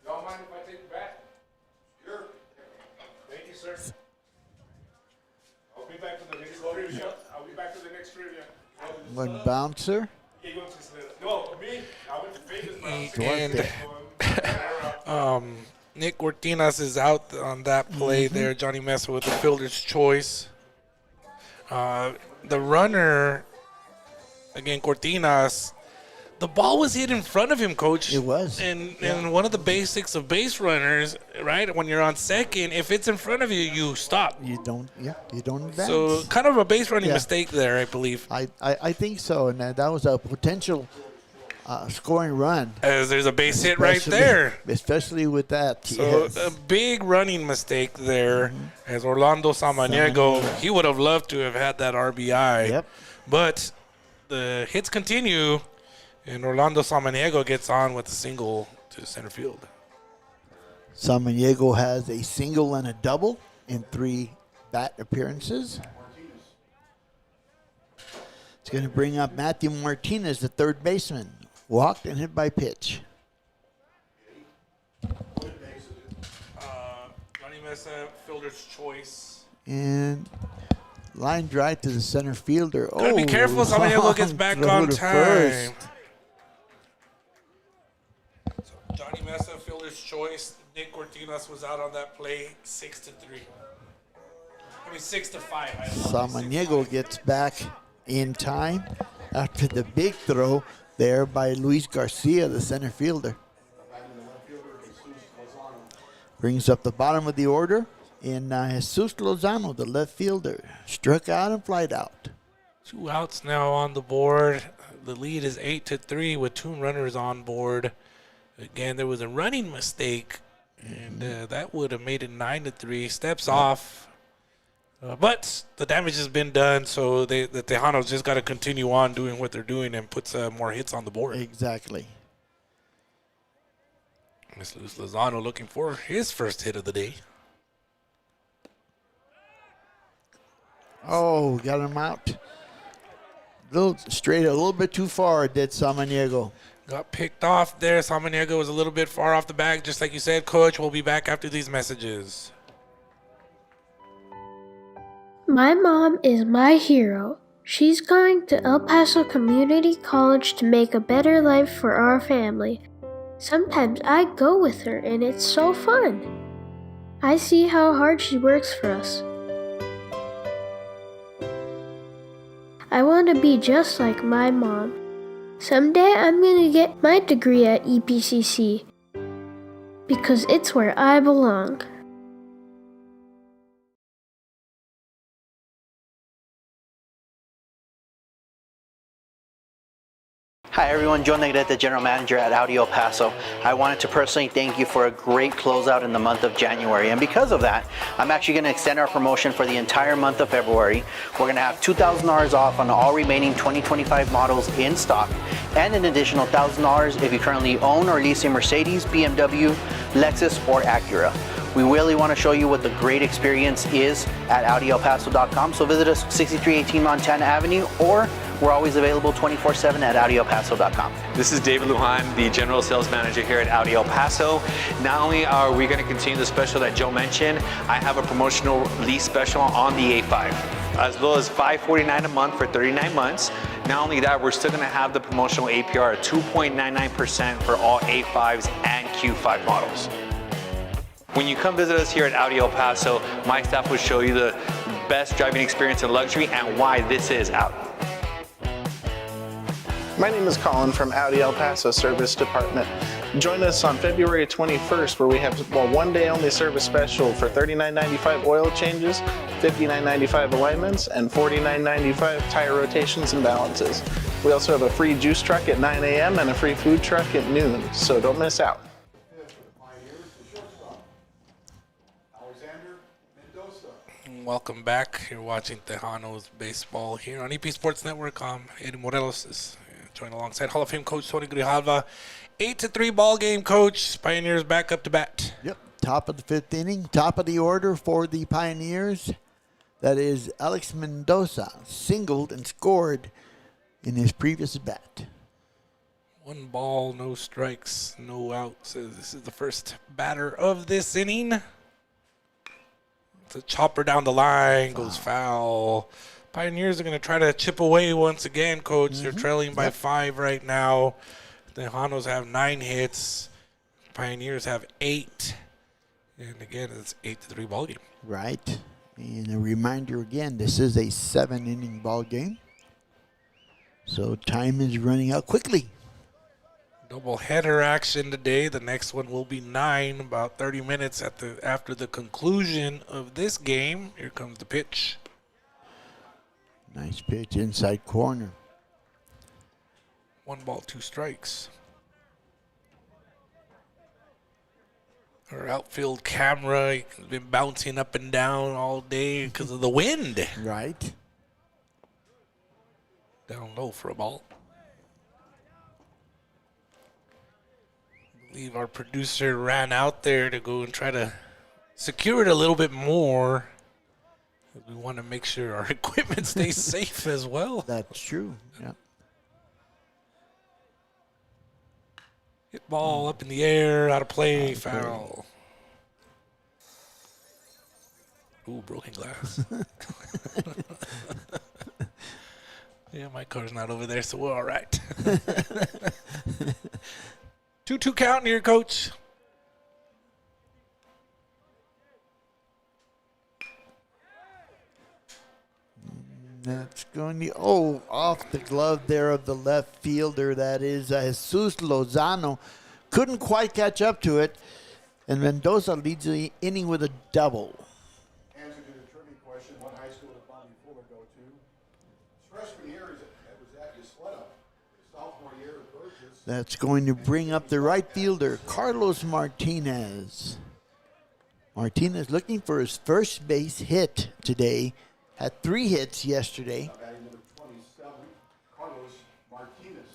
Y'all mind if I take it back? Sure. Thank you, sir. I'll be back for the next trivia. I'll be back for the next trivia. One bouncer. No, me. I went to Vegas. And Nick Cortinas is out on that play there. Johnny Mesa with the fielder's choice. The runner, again, Cortinas, the ball was hit in front of him, Coach. It was. And one of the basics of base runners, right, when you're on second, if it's in front of you, you stop. You don't advance. So kind of a base running mistake there, I believe. I think so, and that was a potential scoring run. As there's a base hit right there. Especially with that. So a big running mistake there. As Orlando Samaniego, he would have loved to have had that RBI. Yep. But the hits continue, and Orlando Samaniego gets on with a single to center field. Samaniego has a single and a double in 3 bat appearances. It's going to bring up Matthew Martinez, the third baseman. Walked and hit by pitch. Mesa, fielder's choice. And line drive to the center fielder. Gotta be careful. Samaniego gets back on time. First. So Johnny Mesa, fielder's choice. Nick Cortinas was out on that play, 6-3. 6-5. Samaniego gets back in time after the big throw there by Luis Garcia, the center fielder. Brings up the bottom of the order in Jesus Lozano, the left fielder. Struck out and flied out. 2 outs now on the board. The lead is 8-3 with 2 runners on board. Again, there was a running mistake, and that would have made it 9-3. Steps off. But the damage has been done, so the Tejanos just got to continue on doing what they're doing and put more hits on the board. Exactly. Miss Luis Lozano looking for his first hit of the day. Oh, got him out. Straight a little bit too far, did Samaniego. Got picked off there. Samaniego was a little bit far off the bag, just like you said, Coach. We'll be back after these messages. My mom is my hero. She's going to El Paso Community College to make a better life for our family. Sometimes I go with her and it's so fun. I see how hard she works for us. I want to be just like my mom. Someday I'm going to get my degree at EPCC because it's where I belong. Hi everyone, Joe Negrete, General Manager at Audi El Paso. I wanted to personally thank you for a great closeout in the month of January, and because of that, I'm actually going to extend our promotion for the entire month of February. We're going to have $2,000 off on all remaining 2025 models in stock, and an additional $1,000 if you currently own or lease a Mercedes, BMW, Lexus, or Acura. We really want to show you what the great experience is at AudiElPaso.com, so visit us 6318 Montana Avenue, or we're always available 24/7 at AudiElPaso.com. This is David Lujan, the General Sales Manager here at Audi El Paso. Not only are we going to continue the special that Joe mentioned, I have a promotional lease special on the A5, as low as $549 a month for 39 months. Not only that, we're still going to have the promotional APR at 2.99% for all A5s and Q5 models. When you come visit us here at Audi El Paso, my staff will show you the best driving experience in luxury and why this is Audi. My name is Colin from Audi El Paso Service Department. Join us on February 21st where we have a one-day only service special for $39.95 oil changes, $59.95 alignments, and $49.95 tire rotations and balances. We also have a free juice truck at 9 a.m. and a free food truck at noon, so don't miss out. Welcome back. You're watching Tejanos baseball here on EP Sports Network. Eddie Morelos is joined alongside Hall of Fame coach Tony Grijalva. 8-3 ball game, coach. Pioneers back up to bat. Yep, top of the 5th inning, top of the order for the Pioneers. That is Alex Mendoza, singled and scored in his previous bat. 1 ball, no strikes, no outs. This is the first batter of this inning. The chopper down the line goes foul. Pioneers are going to try to chip away once again, Coach. They're trailing by 5 right now. The Tejanos have 9 hits. Pioneers have 8. And again, it's 8-3 ball game. Right. And a reminder again, this is a 7-inning ball game. So time is running out quickly. Double header action today. The next one will be 9, about 30 minutes after the conclusion of this game. Here comes the pitch. Nice pitch, inside corner. 1 ball, 2 strikes. Our outfield camera has been bouncing up and down all day because of the wind. Right. Down low for a ball. I believe our producer ran out there to go and try to secure it a little bit more. We want to make sure our equipment stays safe as well. That's true. Yeah. Hit ball up in the air, out of play, foul. Ooh, broken glass. Yeah, my car's not over there, so we're all right. 2-2 count here, coach. That's going to, off the glove there of the left fielder. That is Jesus Lozano. Couldn't quite catch up to it. And Mendoza leads the inning with a double. Answer to the trivia question, what high school did Bobby Fuller go to? His freshman year was at Eisnega. His sophomore year at Burgess. That's going to bring up the right fielder, Carlos Martinez. Martinez looking for his first base hit today. Had 3 hits yesterday. Batting number 27, Carlos Martinez.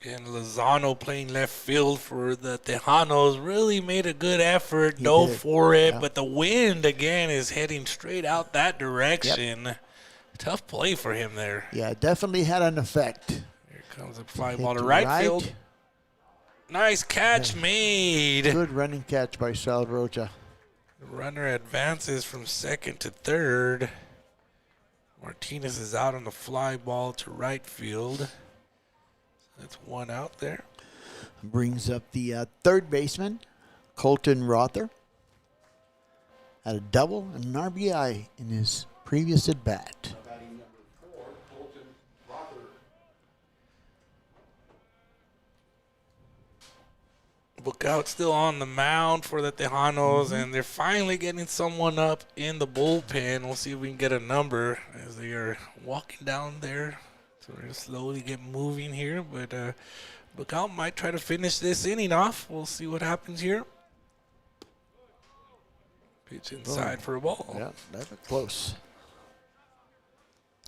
And Lozano playing left field for the Tejanos really made a good effort, dove did. for it, Yeah. but the wind again is heading straight out that direction. Tough play for him there. Yeah, definitely had an effect. Here comes a fly Hit ball to right, right. field. Nice catch made. Good running catch by Sal Rocha. The runner advances from second to third. Martinez is out on the fly ball to right field. That's 1 out there. Brings up the third baseman, Colton Rother. Had a double and an RBI in his previous at bat. Batting number 4, Colton Rother. Bookout still on the mound for the Tejanos, and they're finally getting someone up in the bullpen. We'll see if we can get a number as they are walking down there. So we're going to slowly get moving here, but Bookout might try to finish this inning off. We'll see what happens here. Pitch inside for a ball. Yeah, that's close.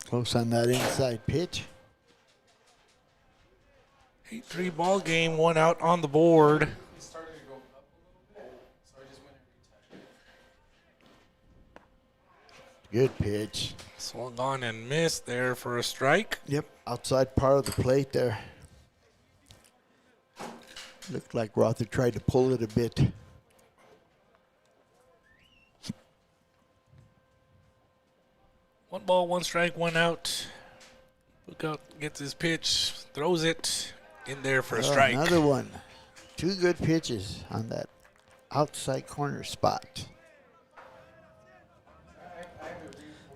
Close on that inside pitch. 8-3 ball game, 1 out on the board. Good pitch. Swung on and missed there for a strike. Yep, outside part of the plate there. Looked like Rother tried to pull it a bit. One ball, 1 strike, 1 out. Bookout gets his pitch, throws it in there for a strike. Another one. 2 good pitches on that outside corner spot.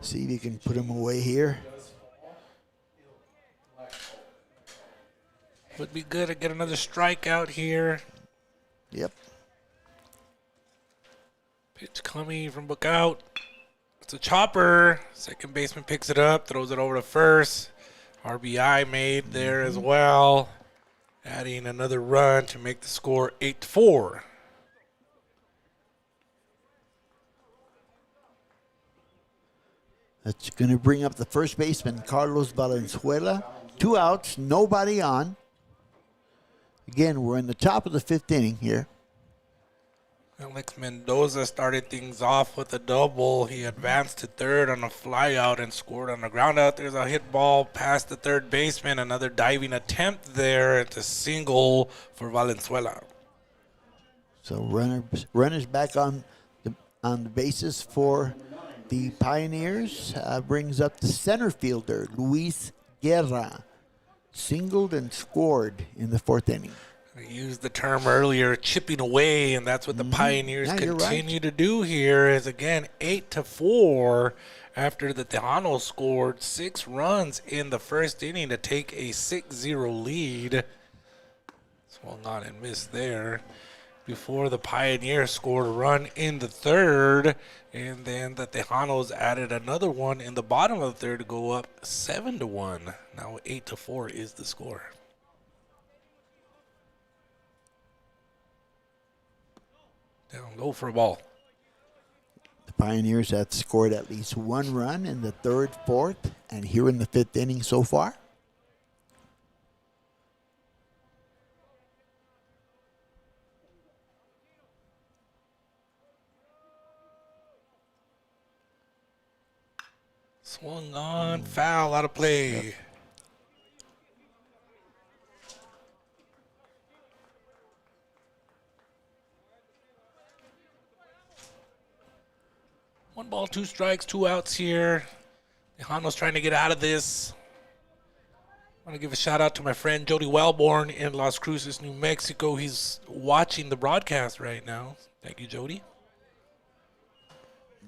See if you can put him away here. Would be good to get another strikeout here. Yep. Pitch coming from Bookout. It's a chopper. Second baseman picks it up, throws it over to first. RBI made there as well. Adding another run to make the score 8-4. That's going to bring up the first baseman, Carlos Valenzuela. 2 outs, nobody on. Again, we're in the top of the 5th inning here. Alex Mendoza started things off with a double. He advanced to third on a fly out and scored on the ground out. There's a hit ball past the third baseman. Another diving attempt there. It's a single for Valenzuela. So runners back on the bases for the Pioneers. Brings up the center fielder, Luis Guerra. Singled and scored in the 4th inning. I used the term earlier, chipping away, and that's what the Pioneers Yeah, you're continue to do here. Is again 8-4 after the Tejanos scored 6 runs in the 1st inning to take a 6-0 lead. Swung on and missed there. Before the Pioneers scored a run in the 3rd, and then the Tejanos added another one in the bottom of the 3rd to go up 7-1. Now 8-4 is the score. Down low for a ball. The Pioneers have scored at least 1 run in the 3rd, 4th, and here in the 5th inning so far. Swung on, foul, out of play. 1 ball, 2 strikes, 2 outs here. Tejanos trying to get out of this. I want to give a shout out to my friend Jody Wellborn in Las Cruces, New Mexico. He's watching the broadcast right now. Thank you, Jody.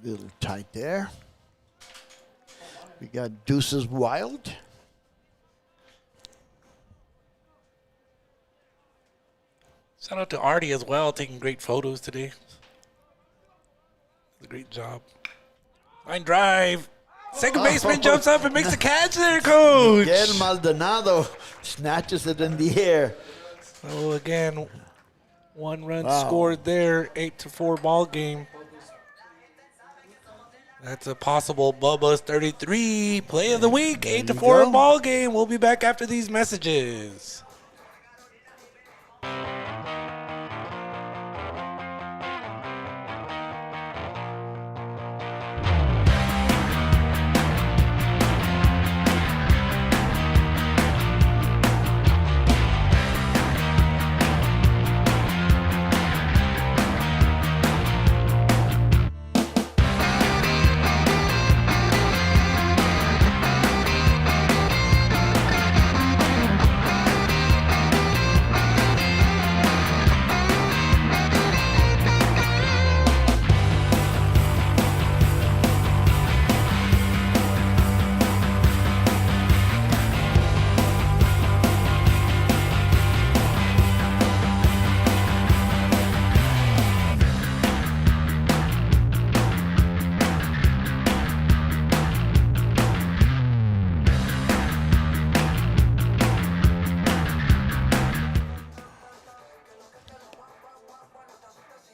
Little tight there. We got Deuces Wild. Shout out to Artie as well, taking great photos today. A great job. Line drive. Second baseman jumps up and makes the catch there, Coach. Miguel Maldonado snatches it in the air. So again, 1 run scored there, 8-4 ball game. That's a possible Bubba's 33 play of the week, 8-4 ball game. We'll be back after these messages.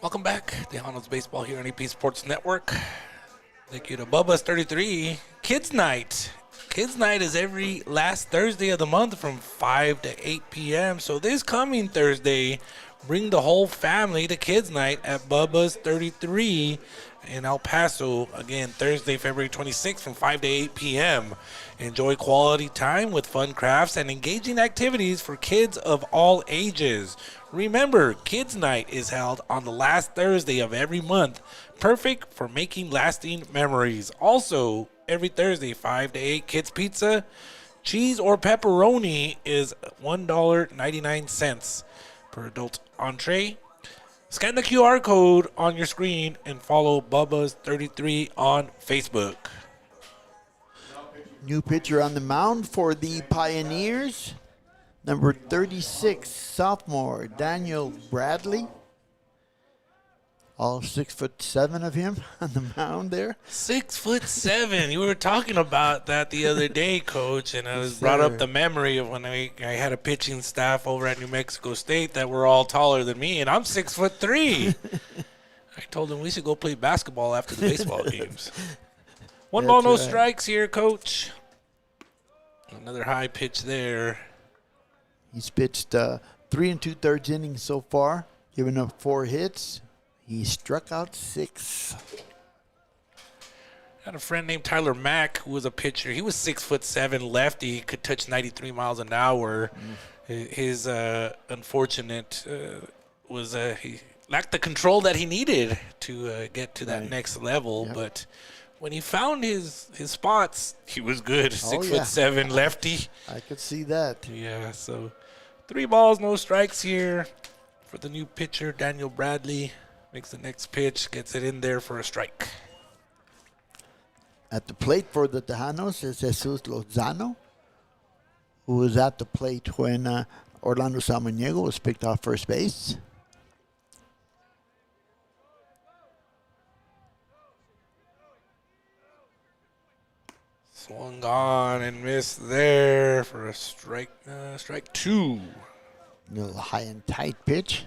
Welcome back. Tejanos Baseball here on EP Sports Network. Thank you to Bubba's 33. Kids Night. Kids Night is every last Thursday of the month from 5 to 8 p.m. So this coming Thursday, bring the whole family to Kids Night at Bubba's 33 in El Paso. Again, Thursday, February 26th from 5 to 8 p.m. Enjoy quality time with fun crafts and engaging activities for kids of all ages. Remember, Kids Night is held on the last Thursday of every month, perfect for making lasting memories. Also, every Thursday, 5 to 8, Kids Pizza, cheese or pepperoni is $1.99 per adult entree. Scan the QR code on your screen and follow Bubba's 33 on Facebook. New pitcher on the mound for the Pioneers. Number 36, sophomore, Daniel Bradley. All 6'7" of him on the mound there. 6'7". You were talking about that the other day, Coach, and I was brought up the memory of when I had a pitching staff over at New Mexico State that were all taller than me, and I'm 6'3". I told them we should go play basketball after the baseball games. One ball, no strikes here, Coach. Another high pitch there. He's pitched 3 2/3 innings so far, giving up 4 hits. He struck out 6. Had a friend named Tyler Mack who was a pitcher. He was 6'7", lefty. He could touch 93 miles an hour. His unfortunate was he lacked the control that he needed to get to that next level. Yep. But when he found his spots, he was good. 6'7", lefty. I could see that. Yeah, so 3 balls, no strikes here for the new pitcher, Daniel Bradley. Makes the next pitch, gets it in there for a strike. At the plate for the Tejanos is Jesus Lozano, who was at the plate when Orlando Samaniego was picked off first base. Swung on and missed there for a strike 2. A little high and tight pitch.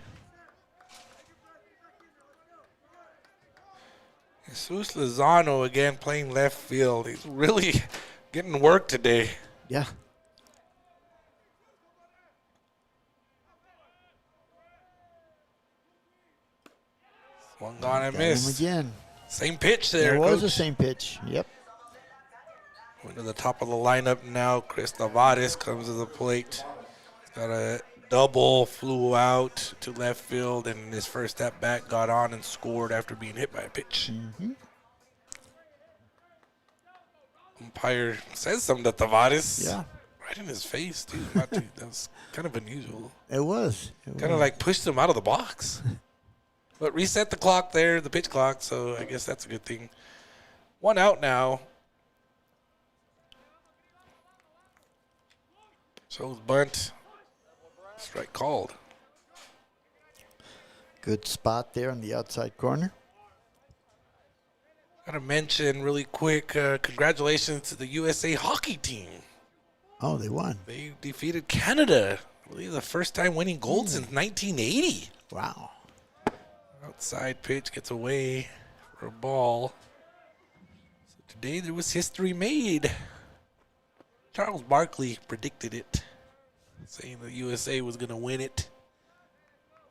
Jesus Lozano again playing left field. He's really getting work today. Yeah. Swung on and missed. Again. Same pitch there. It was Coach. the same pitch. Yep. Going to the top of the lineup now. Chris Tavares comes to the plate. He's got a double, flew out to left field, and his first at bat got on and scored after being hit by a pitch. Mm-hmm. Umpire says something to Tavares. Yeah, Right in his face, too. That was kind of unusual. it was. Kind of like pushed him out of the box. But reset the clock there, the pitch clock, so I guess that's a good thing. 1 out now. Shows bunt. Strike called. Good spot there on the outside corner. Got to mention really quick, congratulations to the USA hockey team. Oh, they won. They defeated Canada. I believe the first time winning gold since 1980. Wow. Outside pitch gets away for a ball. So today there was history made. Charles Barkley predicted it, saying the USA was going to win it.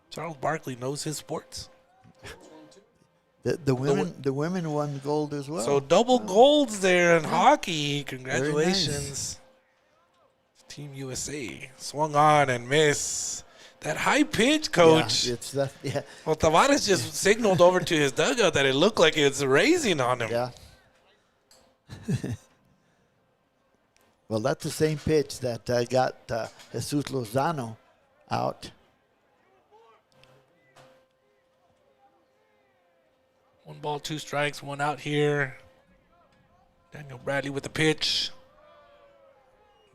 Charles Barkley knows his sports. The women won gold as well. So double golds there in hockey. Congratulations. Team USA. Swung on and missed. That high pitch, coach. Yeah, it's that. Yeah. Well, Tavares just signaled over to his dugout that it looked like it was raising on him. Yeah. Well, that's the same pitch that got Jesus Lozano out. 1 ball, 2 strikes, 1 out here. Daniel Bradley with the pitch.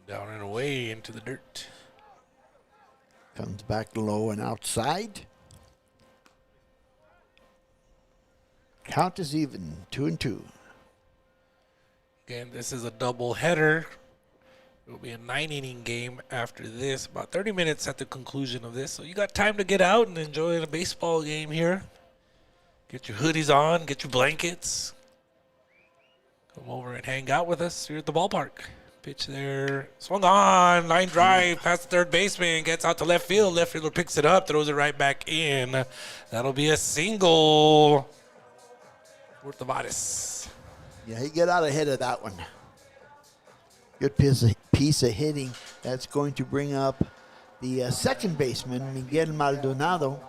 Down and away into the dirt. Comes back low and outside. Count is even, 2-2. Again, this is a double header. It will be a 9-inning game after this. About 30 minutes at the conclusion of this. So you got time to get out and enjoy a baseball game here. Get your hoodies on, get your blankets. Come over and hang out with us here at the ballpark. Pitch there. Swung on. Line drive past the third baseman. Gets out to left field. Left fielder picks it up. Throws it right back in. That'll be a single for Tavares. Yeah, he got out ahead of that one. Good piece of hitting. That's going to bring up the second baseman, Miguel Maldonado,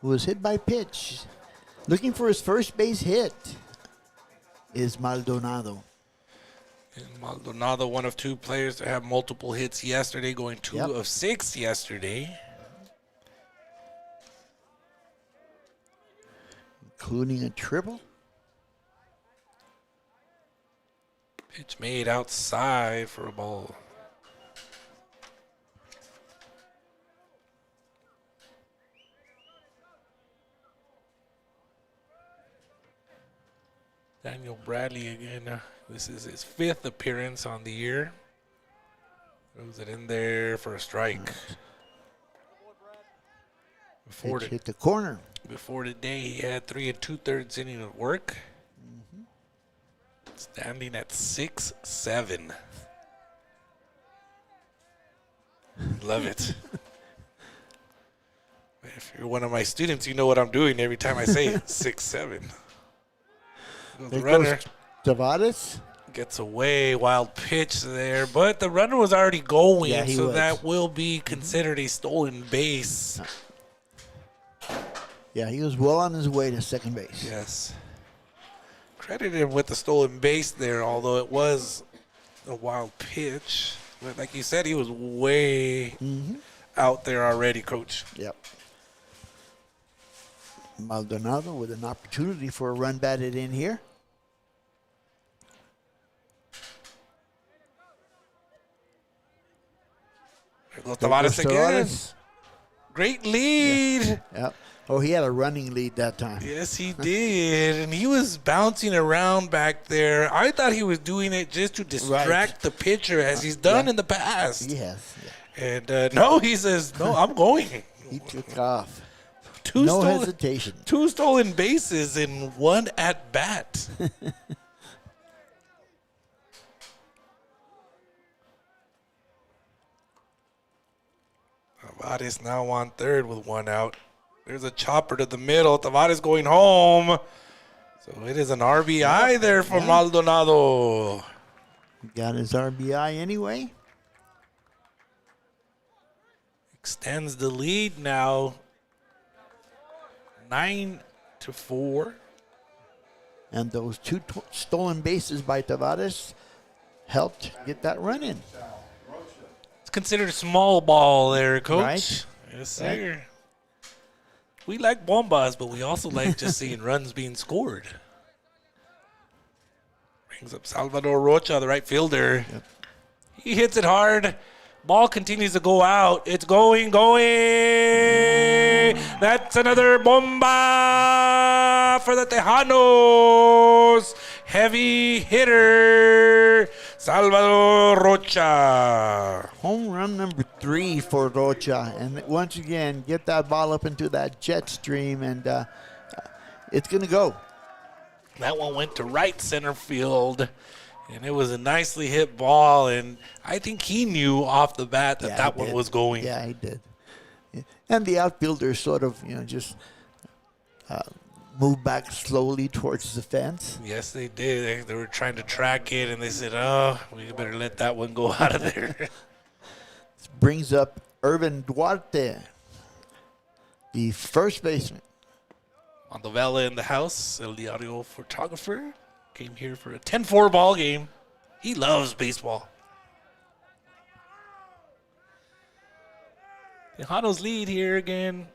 who was hit by pitch. Looking for his first base hit is Maldonado. And Maldonado, one of 2 players to have multiple hits yesterday, going 2 of 6 yesterday. Including a triple. Pitch made outside for a ball. Daniel Bradley again. This is his 5th appearance on the year. Throws it in there for a strike. Before Hit the corner. Before today, he had 3 2/3 inning of work. Standing at 6'7". Love it. If you're one of my students, you know what I'm doing every time I say 6'7". The runner Tavares gets away, wild pitch there, but the runner was already going, Yeah, he so was. that will be considered a stolen base. Yeah, he was well on his way to second base. Yes. Credit him with the stolen base there, although it was a wild pitch. But like you said, he was way out there already, Coach. Yep. Maldonado with an opportunity for a run batted in here. There goes Tavares again. Great lead. Yep. Oh, he had a running lead that time. Yes, he did. And he was bouncing around back there. I thought he was doing it just to distract the pitcher, as he's done in the past. Yes. And no, he says, no, I'm going. He took off. No hesitation. 2 stolen bases in 1 at bat. Tavares now on third with 1 out. There's a chopper to the middle. Tavares going home. So it is an RBI there for Maldonado. Got his RBI anyway. Extends the lead now. 9-4. And those two stolen bases by Tavares helped get that run in. It's considered a small ball there, Coach. Right. Yes, sir. We like bombas, but we also like just seeing runs being scored. Brings up Salvador Rocha, the right fielder. Yep. He hits it hard. Ball continues to go out. It's going. That's another bomba for the Tejanos. Heavy hitter, Salvador Rocha. Home run number 3 for Rocha. And once again, get that ball up into that jet stream, and it's going to go. That one went to right center field, and it was a nicely hit ball, and I think he knew off the bat that one was going. Yeah, he did. Yeah. And the outfielders sort of, just moved back slowly towards the fence. Yes, they did. They were trying to track it, and they said, oh, we better let that one go out of there. This brings up Irvin Duarte, the first baseman. Mondovella in the house, El Diario photographer, came here for a 10-4 ball game. He loves baseball. Tejanos lead here again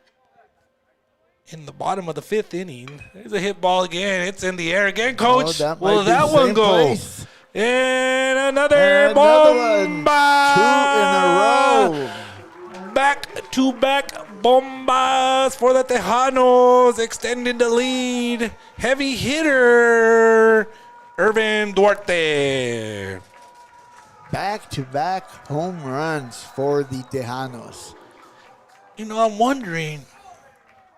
in the bottom of the 5th inning. There's a hit ball again. It's in the air again, Coach. Will that one go? Place. And another bomba. 2 in a row. Back-to-back bombas for the Tejanos, extending the lead. Heavy hitter, Irvin Duarte. Back-to-back home runs for the Tejanos. I'm wondering,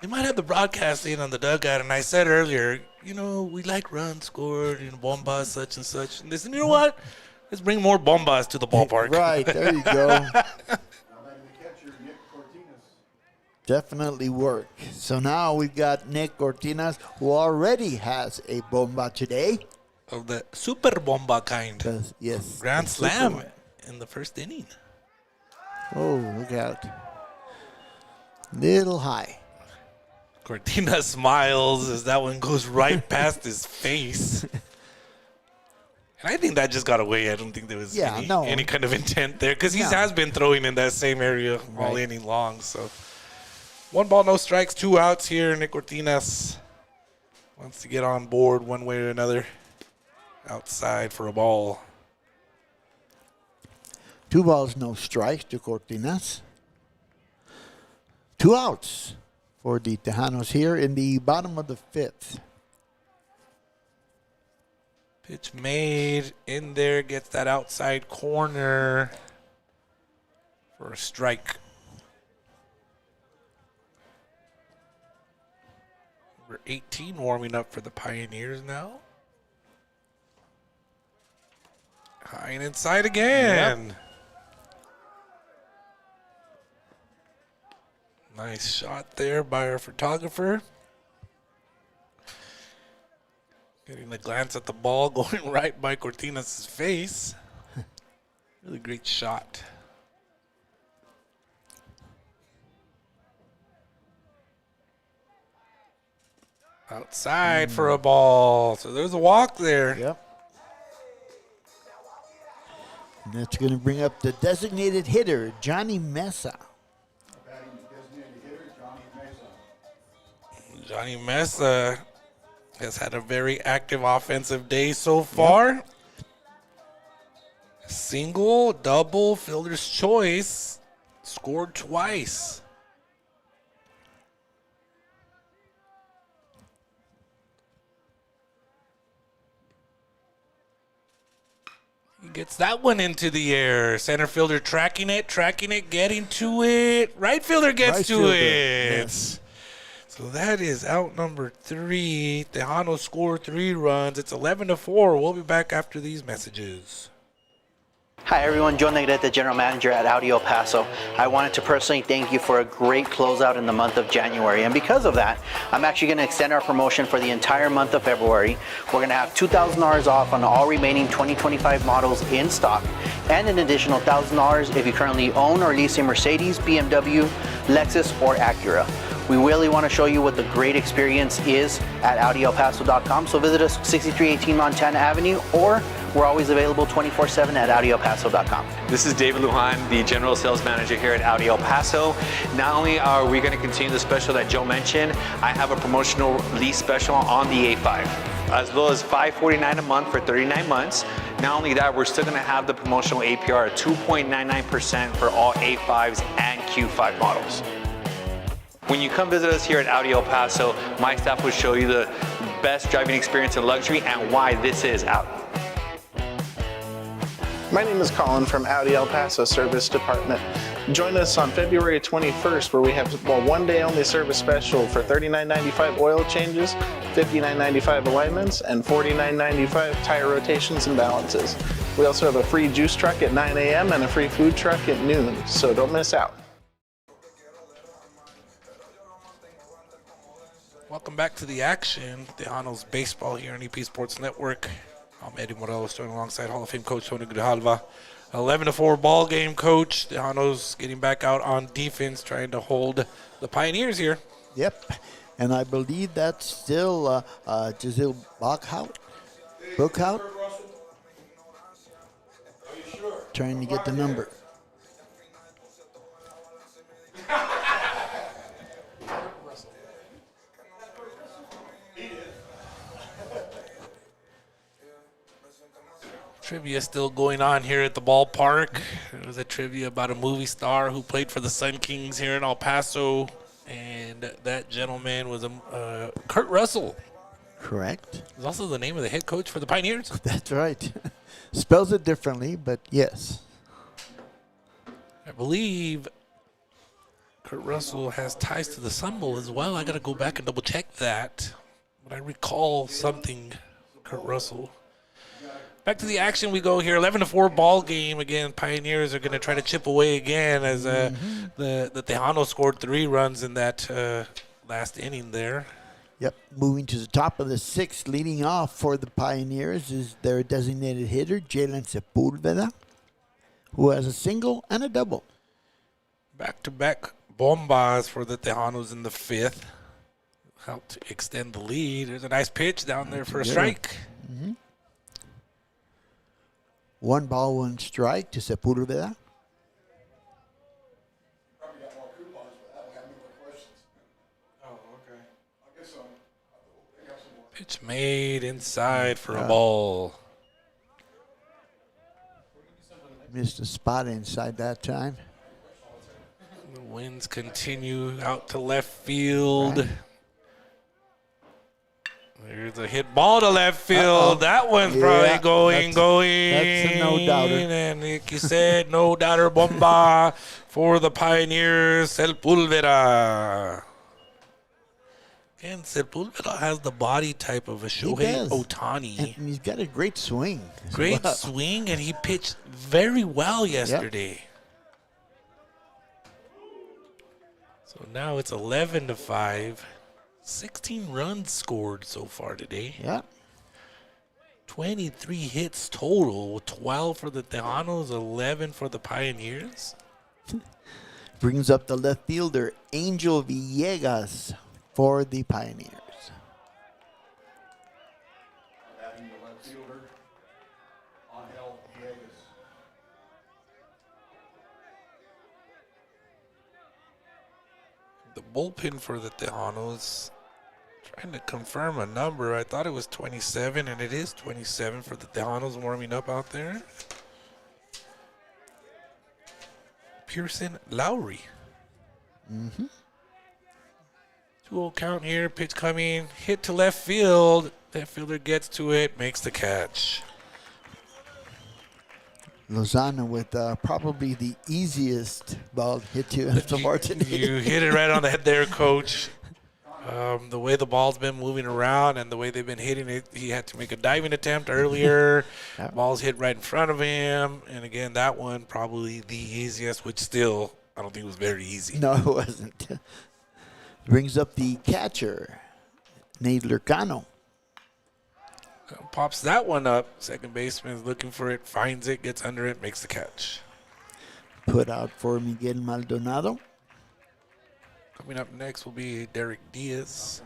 they might have the broadcast in on the dugout, and I said earlier, we like runs scored, bombas, such and such. And they said, you know what? Let's bring more bombas to the ballpark. Right, there you go. Definitely work. So now we've got Nick Cortinas, who already has a bomba today. Of the super bomba kind. Yes. Grand slam in the first inning. Oh, look out. Little high. Cortina smiles as that one goes right past his face. And I think that just got away. I don't think there was any kind of intent there, because he has been throwing in that same area all inning long. So 1 ball, no strikes, 2 outs here. Nick Cortinas wants to get on board one way or another. Outside for a ball. 2 balls, no strikes to Cortinas. 2 outs for the Tejanos here in the bottom of the 5th. Pitch made in there, gets that outside corner for a strike. Number 18 warming up for the Pioneers now. High and inside again. Yep. Nice shot there by our photographer. Getting a glance at the ball going right by Cortinas' face. Really great shot. Outside for a ball. So there's a walk there. Yep. And that's going to bring up the designated hitter, Johnny Mesa. Johnny Mesa has had a very active offensive day so far. Yep. Single, double, fielder's choice, scored twice. He gets that one into the air. Center fielder tracking it, getting to it. Right fielder gets to it. Yes. So that is out number 3. Tejanos score 3 runs. It's 11-4. We'll be back after these messages. Hi everyone, Joe Negrete, General Manager at Audi El Paso. I wanted to personally thank you for a great closeout in the month of January, and because of that, I'm actually going to extend our promotion for the entire month of February. We're going to have $2,000 off on all remaining 2025 models in stock, and an additional $1,000 if you currently own or lease a Mercedes, BMW, Lexus, or Acura. We really want to show you what the great experience is at AudiElPaso.com. So visit us 6318 Montana Avenue, or we're always available 24/7 at AudiElPaso.com. This is David Lujan, the General Sales Manager here at Audi El Paso. Not only are we going to continue the special that Joe mentioned, I have a promotional lease special on the A5. As low as $549 a month for 39 months. Not only that, we're still going to have the promotional APR at 2.99% for all A5s and Q5 models. When you come visit us here at Audi El Paso, my staff will show you the best driving experience in luxury and why this is Audi. My name is Colin from Audi El Paso Service Department. Join us on February 21st where we have a one-day only service special for $39.95 oil changes, $59.95 alignments, and $49.95 tire rotations and balances. We also have a free juice truck at 9 a.m. and a free food truck at noon, so don't miss out. Welcome back to the action. Tejanos baseball here on EP Sports Network. I'm Eddie Morelos, joined alongside Hall of Fame coach Tony Grijalva. 11-4 ball game, coach. Tejanos getting back out on defense, trying to hold the Pioneers here. Yep, and I believe that's still Giselle Buckhout, trying to get the number. Trivia still going on here at the ballpark. There was a trivia about a movie star who played for the Sun Kings here in El Paso, and that gentleman was Kurt Russell. Correct. It's also the name of the head coach for the Pioneers. That's right. Spells it differently, but yes. I believe Kurt Russell has ties to the Sun Bowl as well. I got to go back and double check that. But I recall something, Kurt Russell. Back to the action we go here. 11-4 ball game. Again, Pioneers are going to try to chip away again as the Tejanos scored 3 runs in that last inning there. Yep, moving to the top of the 6th, leading off for the Pioneers is their designated hitter, Jalen Sepulveda, who has a single and a double. Back-to-back bombas for the Tejanos in the 5th. Helped extend the lead. There's a nice pitch down there for a strike. Mm-hmm. 1 ball, 1 strike to Sepulveda. Pitch made inside for a ball. Missed a spot inside that time. The winds continue out to left field. Right. There's a hit ball to left field. That one's probably going. That's a no-doubter. And like you said, no-doubter bomba for the Pioneers, Sepulveda. And Sepulveda has the body type of a Shohei Ohtani. And he's got a great swing. Great swing, and he pitched very well yesterday. Yep. So now it's 11-5. 16 runs scored so far today. Yeah. 23 hits total, 12 for the Tejanos, 11 for the Pioneers. Brings up the left fielder, Angel Villegas, for the Pioneers. Batting the left fielder, Angel Villegas. The bullpen for the Tejanos, trying to confirm a number. I thought it was 27, and it is 27 for the Tejanos warming up out there. Pearson Lowry. Mm-hmm. 2-0 count here, pitch coming, hit to left field. Left fielder gets to it, makes the catch. Lozano with probably the easiest ball hit to him so far today. You hit it right on the head there, Coach. The way the ball's been moving around and the way they've been hitting it, he had to make a diving attempt earlier. Ball's hit right in front of him. And again, that one probably the easiest, which still I don't think it was very easy. No, it wasn't. Brings up the catcher, Nate Lurcano. Pops that one up. Second baseman is looking for it, finds it, gets under it, makes the catch. Put out for Miguel Maldonado. Coming up next will be Derek Diaz.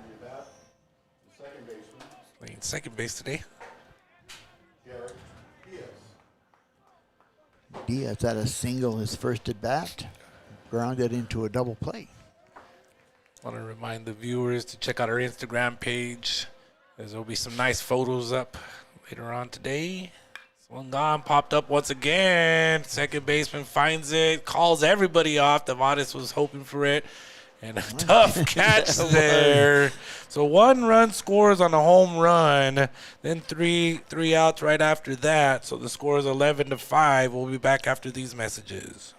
Playing second base today. Diaz had a single his first at bat, grounded into a double play. I want to remind the viewers to check out our Instagram page. There'll be some nice photos up later on today. Swung on, popped up once again. Second baseman finds it, calls everybody off. Devontis was hoping for it. And a tough catch there. So 1 run scores on a home run. Then three outs right after that. So the score is 11-5. We'll be back after these messages.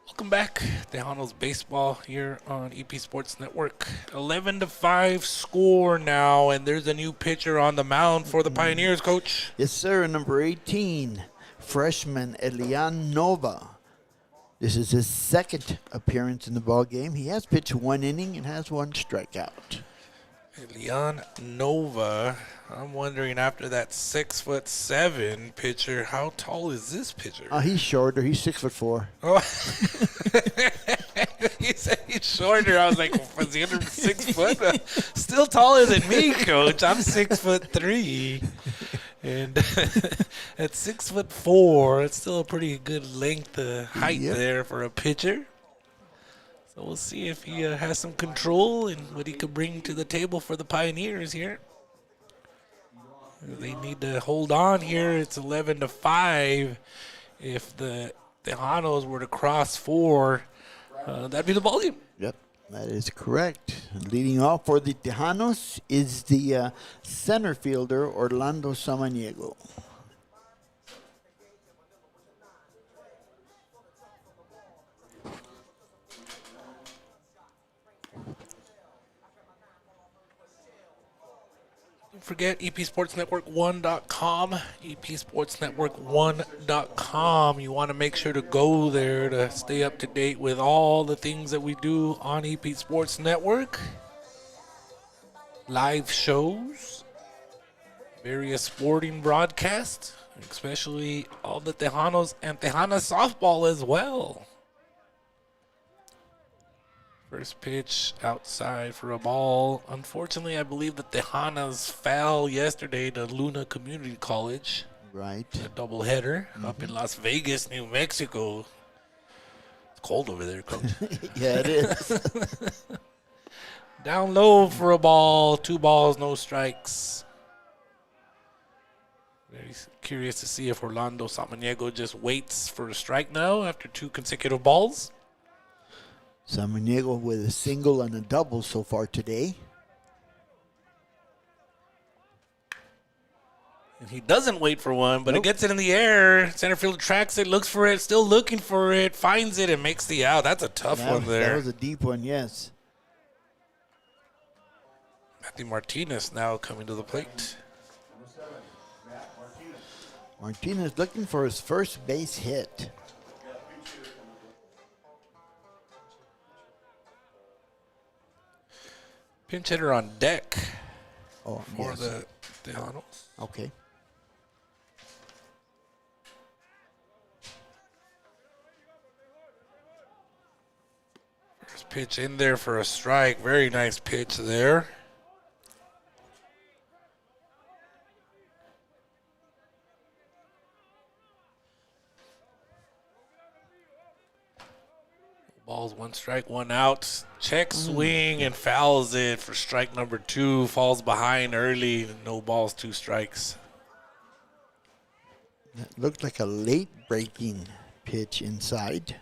Welcome back. Tejanos baseball here on EP Sports Network. 11-5 score now, and there's a new pitcher on the mound for the Pioneers, Coach. Yes, sir. Number 18, freshman Elian Nova. This is his second appearance in the ball game. He has pitched 1 inning and has 1 strikeout. Elian Nova. I'm wondering, after that 6'7" pitcher, how tall is this pitcher? He's shorter. He's 6'4". Oh. He said he's shorter. I was like, is he under 6 foot? Still taller than me, Coach. I'm 6'3". And at 6'4", it's still a pretty good length height there for a pitcher. So we'll see if he has some control and what he could bring to the table for the Pioneers here. They need to hold on here. It's 11-5. If the Tejanos were to cross 4, that'd be the ball game. Yep, that is correct. Leading off for the Tejanos is the center fielder, Orlando Samaniego. Don't forget EPSportsNetwork1.com. EPSportsNetwork1.com. You want to make sure to go there to stay up to date with all the things that we do on EP Sports Network. Live shows, various sporting broadcasts, especially all the Tejanos and Tejana softball as well. First pitch outside for a ball. Unfortunately, I believe the Tejanas fell yesterday to Luna Community College. Right. A doubleheader up in Las Vegas, New Mexico. It's cold over there, Coach. Yeah, it is. Down low for a ball. 2 balls, no strikes. Very curious to see if Orlando Samaniego just waits for a strike now after 2 consecutive balls. Samaniego with a single and a double so far today. And he doesn't wait for one, but it gets it in the air. Center field tracks it, looks for it, still looking for it, finds it, and makes the out. That's a tough one there. That was a deep one, yes. Matthew Martinez now coming to the plate. Martinez looking for his first base hit. Pinch hitter on deck for the Tejanos. Okay. First pitch in there for a strike. Very nice pitch there. Balls, 1 strike, 1 out. Check swing and fouls it for strike number 2. Falls behind early. No balls, 2 strikes. That looked like a late breaking pitch inside.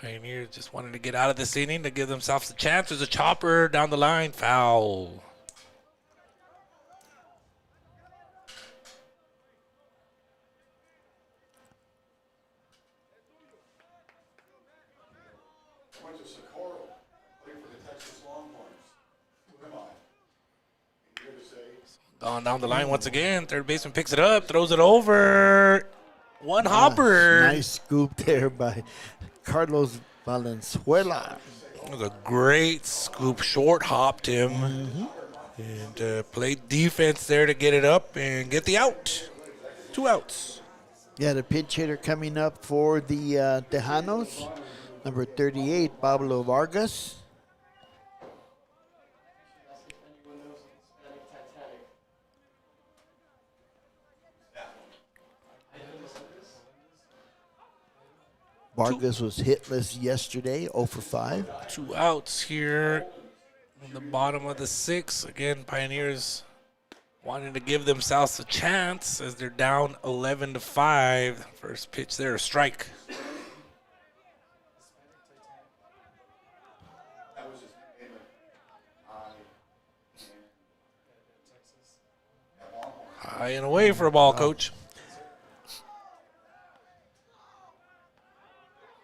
Pioneers just wanted to get out of this inning to give themselves a chance. There's a chopper down the line. Foul. Gone down the line once again. Third baseman picks it up, throws it over. One hopper. Nice scoop there by Carlos Valenzuela. It was a great scoop. Short hopped him. And played defense there to get it up and get the out. 2 outs. Yeah, the pinch hitter coming up for the Tejanos, number 38, Pablo Vargas. Vargas was hitless yesterday, 0 for 5. 2 outs here in the bottom of the 6th. Again, Pioneers wanting to give themselves a chance as they're down 11-5. First pitch there, a strike. High and away for a ball, coach.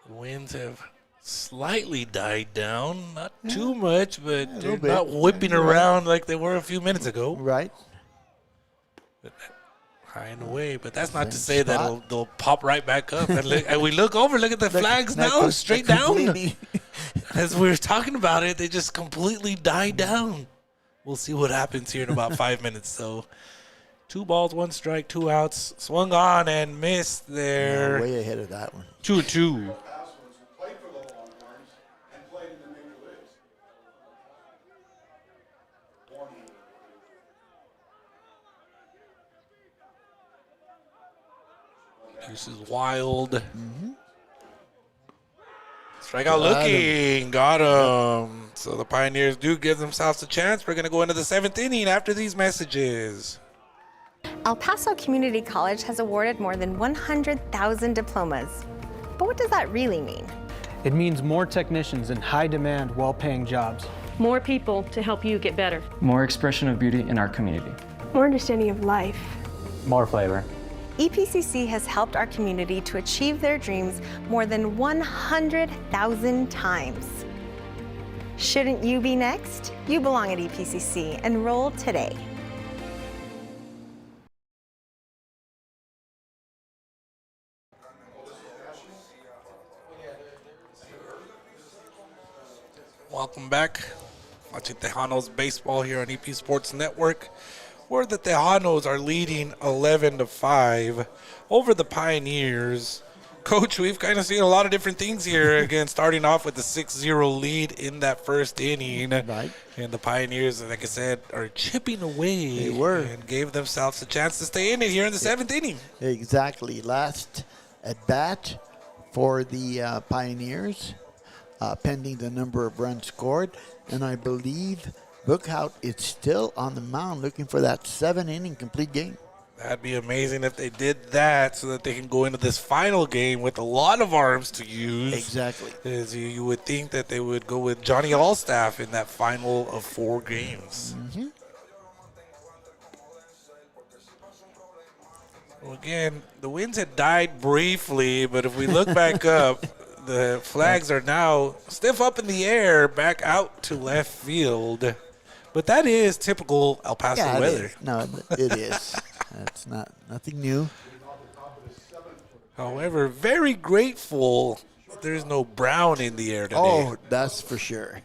The winds have slightly died down, not too much, but they're not whipping around like they were a few minutes ago. Right. But high and away, but that's not to say that they'll pop right back up. And we look over, look at the flags now, straight down. As we were talking about it, they just completely died down. We'll see what happens here in about 5 minutes. So 2 balls, 1 strike, 2 outs. Swung on and missed there. Yeah, way ahead of that one. 2-2. This is wild. Strikeout looking. Got him. So the Pioneers do give themselves a chance. We're going to go into the 7th inning after these messages. El Paso Community College has awarded more than 100,000 diplomas. But what does that really mean? It means more technicians in high-demand, well-paying jobs. More people to help you get better. More expression of beauty in our community. More understanding of life. More flavor. EPCC has helped our community to achieve their dreams more than 100,000 times. Shouldn't you be next? You belong at EPCC. Enroll today. Welcome back. Watching Tejanos baseball here on EP Sports Network, where the Tejanos are leading 11-5 over the Pioneers. Coach, we've kind of seen a lot of different things here. Again, starting off with the 6-0 lead in that first inning. Right. And the Pioneers, like I said, are chipping away. They were. And gave themselves a chance to stay in it here in the 7th inning. Exactly. Last at bat for the Pioneers, pending the number of runs scored. And I believe Bookhout is still on the mound looking for that 7-inning complete game. That'd be amazing if they did that so that they can go into this final game with a lot of arms to use. Exactly. As you would think that they would go with Johnny Allstaff in that final of 4 games. Well, again, the winds had died briefly, but if we look back up, the flags are now stiff up in the air, back out to left field. But that is typical El Paso weather. No, it is. That's nothing new. However, very grateful there's no brown in the air today. Oh, that's for sure.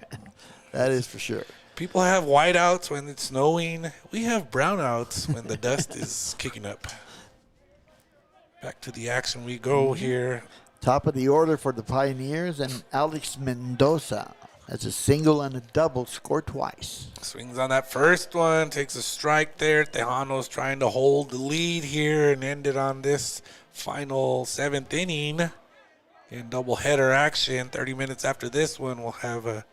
That is for sure. People have whiteouts when it's snowing. We have brownouts when the dust is kicking up. Back to the action we go here. Top of the order for the Pioneers, and Alex Mendoza has a single and a double, scored twice. Swings on that first one, takes a strike there. Tejanos trying to hold the lead here and end it on this final 7th inning in doubleheader action. 30 minutes after this one, we'll have a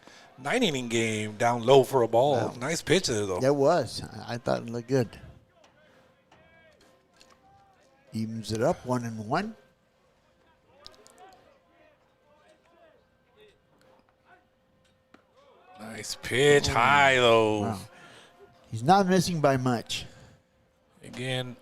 9-inning game down low for a ball. Wow. Nice pitch there, though. That was. I thought it looked good. Evens it up, 1-1. Nice pitch, high though. Wow. He's not missing by much. Again,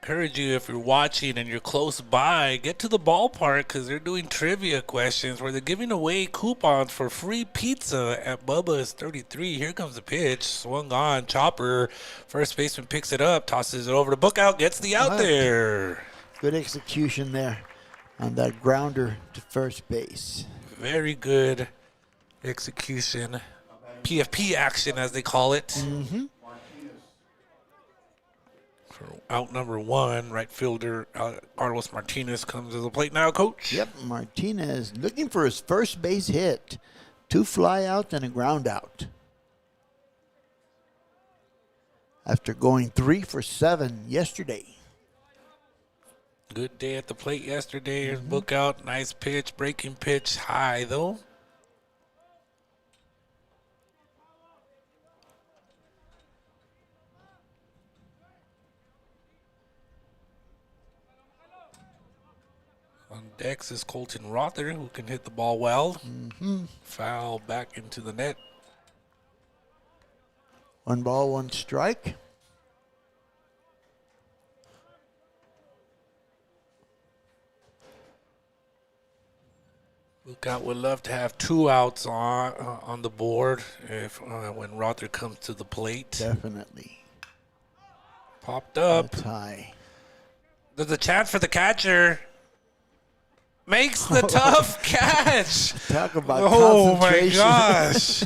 encourage you if you're watching and you're close by, get to the ballpark because they're doing trivia questions where they're giving away coupons for free pizza at Bubba's 33. Here comes the pitch, swung on, chopper. First baseman picks it up, tosses it over to Bookout, gets the out there. Good execution there on that grounder to first base. Very good execution. PFP action, as they call it. Mm-hmm. For out number one, right fielder Carlos Martinez comes to the plate now, Coach. Yep, Martinez looking for his first base hit. 2 flyouts and a ground out. After going 3 for 7 yesterday. Good day at the plate yesterday. Here's Bookout. Nice pitch, breaking pitch, high though. On decks is Colton Rother, who can hit the ball well. Foul back into the net. 1 ball, 1 strike. Lookout would love to have 2 outs on the board if when Rother comes to the plate. Definitely. Popped up. That's high. There's a chance for the catcher. Makes the tough catch. Talk about Oh my concentration. gosh.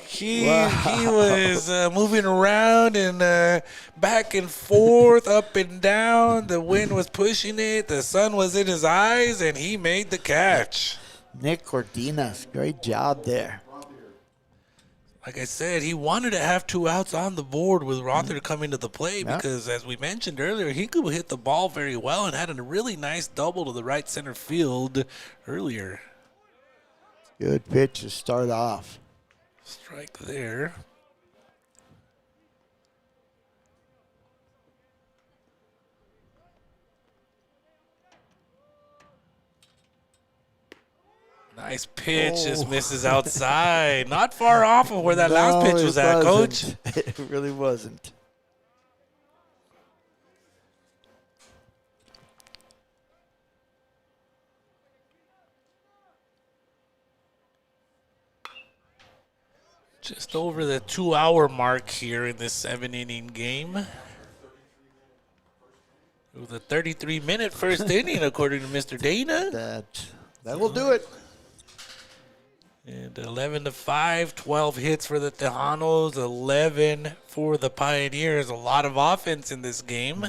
He was moving around and back and forth, up and down. The wind was pushing it. The sun was in his eyes, and he made the catch. Nick Cortinas, great job there. Like I said, he wanted to have 2 outs on the board with Rother coming to the plate because, as we mentioned earlier, he could hit the ball very well and had a really nice double to the right center field earlier. Good pitch to start off. Strike there. Nice pitch, just misses outside. Not far off of where that last pitch was at, Coach. It really wasn't. Just over the 2-hour mark here in this 7-inning game. With a 33-minute first inning, according to Mr. Dana. That will do it. And 11-5, 12 hits for the Tejanos, 11 for the Pioneers. A lot of offense in this game.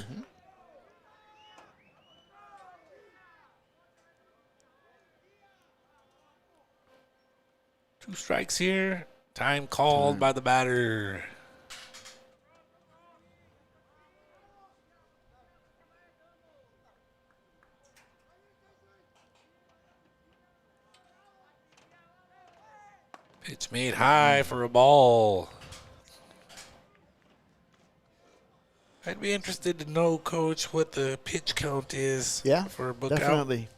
2 strikes here. Time called by the batter. Pitch made high for a ball. I'd be interested to know, Coach, what the pitch count is for Bookout. Definitely.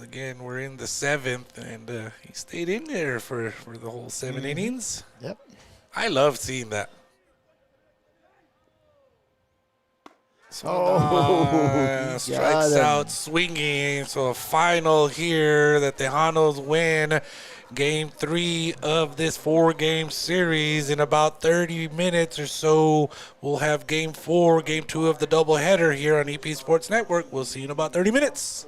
Again, we're in the 7th, and he stayed in there for the whole 7 innings. Yep. I love seeing that. Strikes out swinging. So a final here that the Tejanos win Game 3 of this 4-game series. In about 30 minutes or so, we'll have Game 4, Game 2 of the doubleheader here on EP Sports Network. We'll see you in about 30 minutes.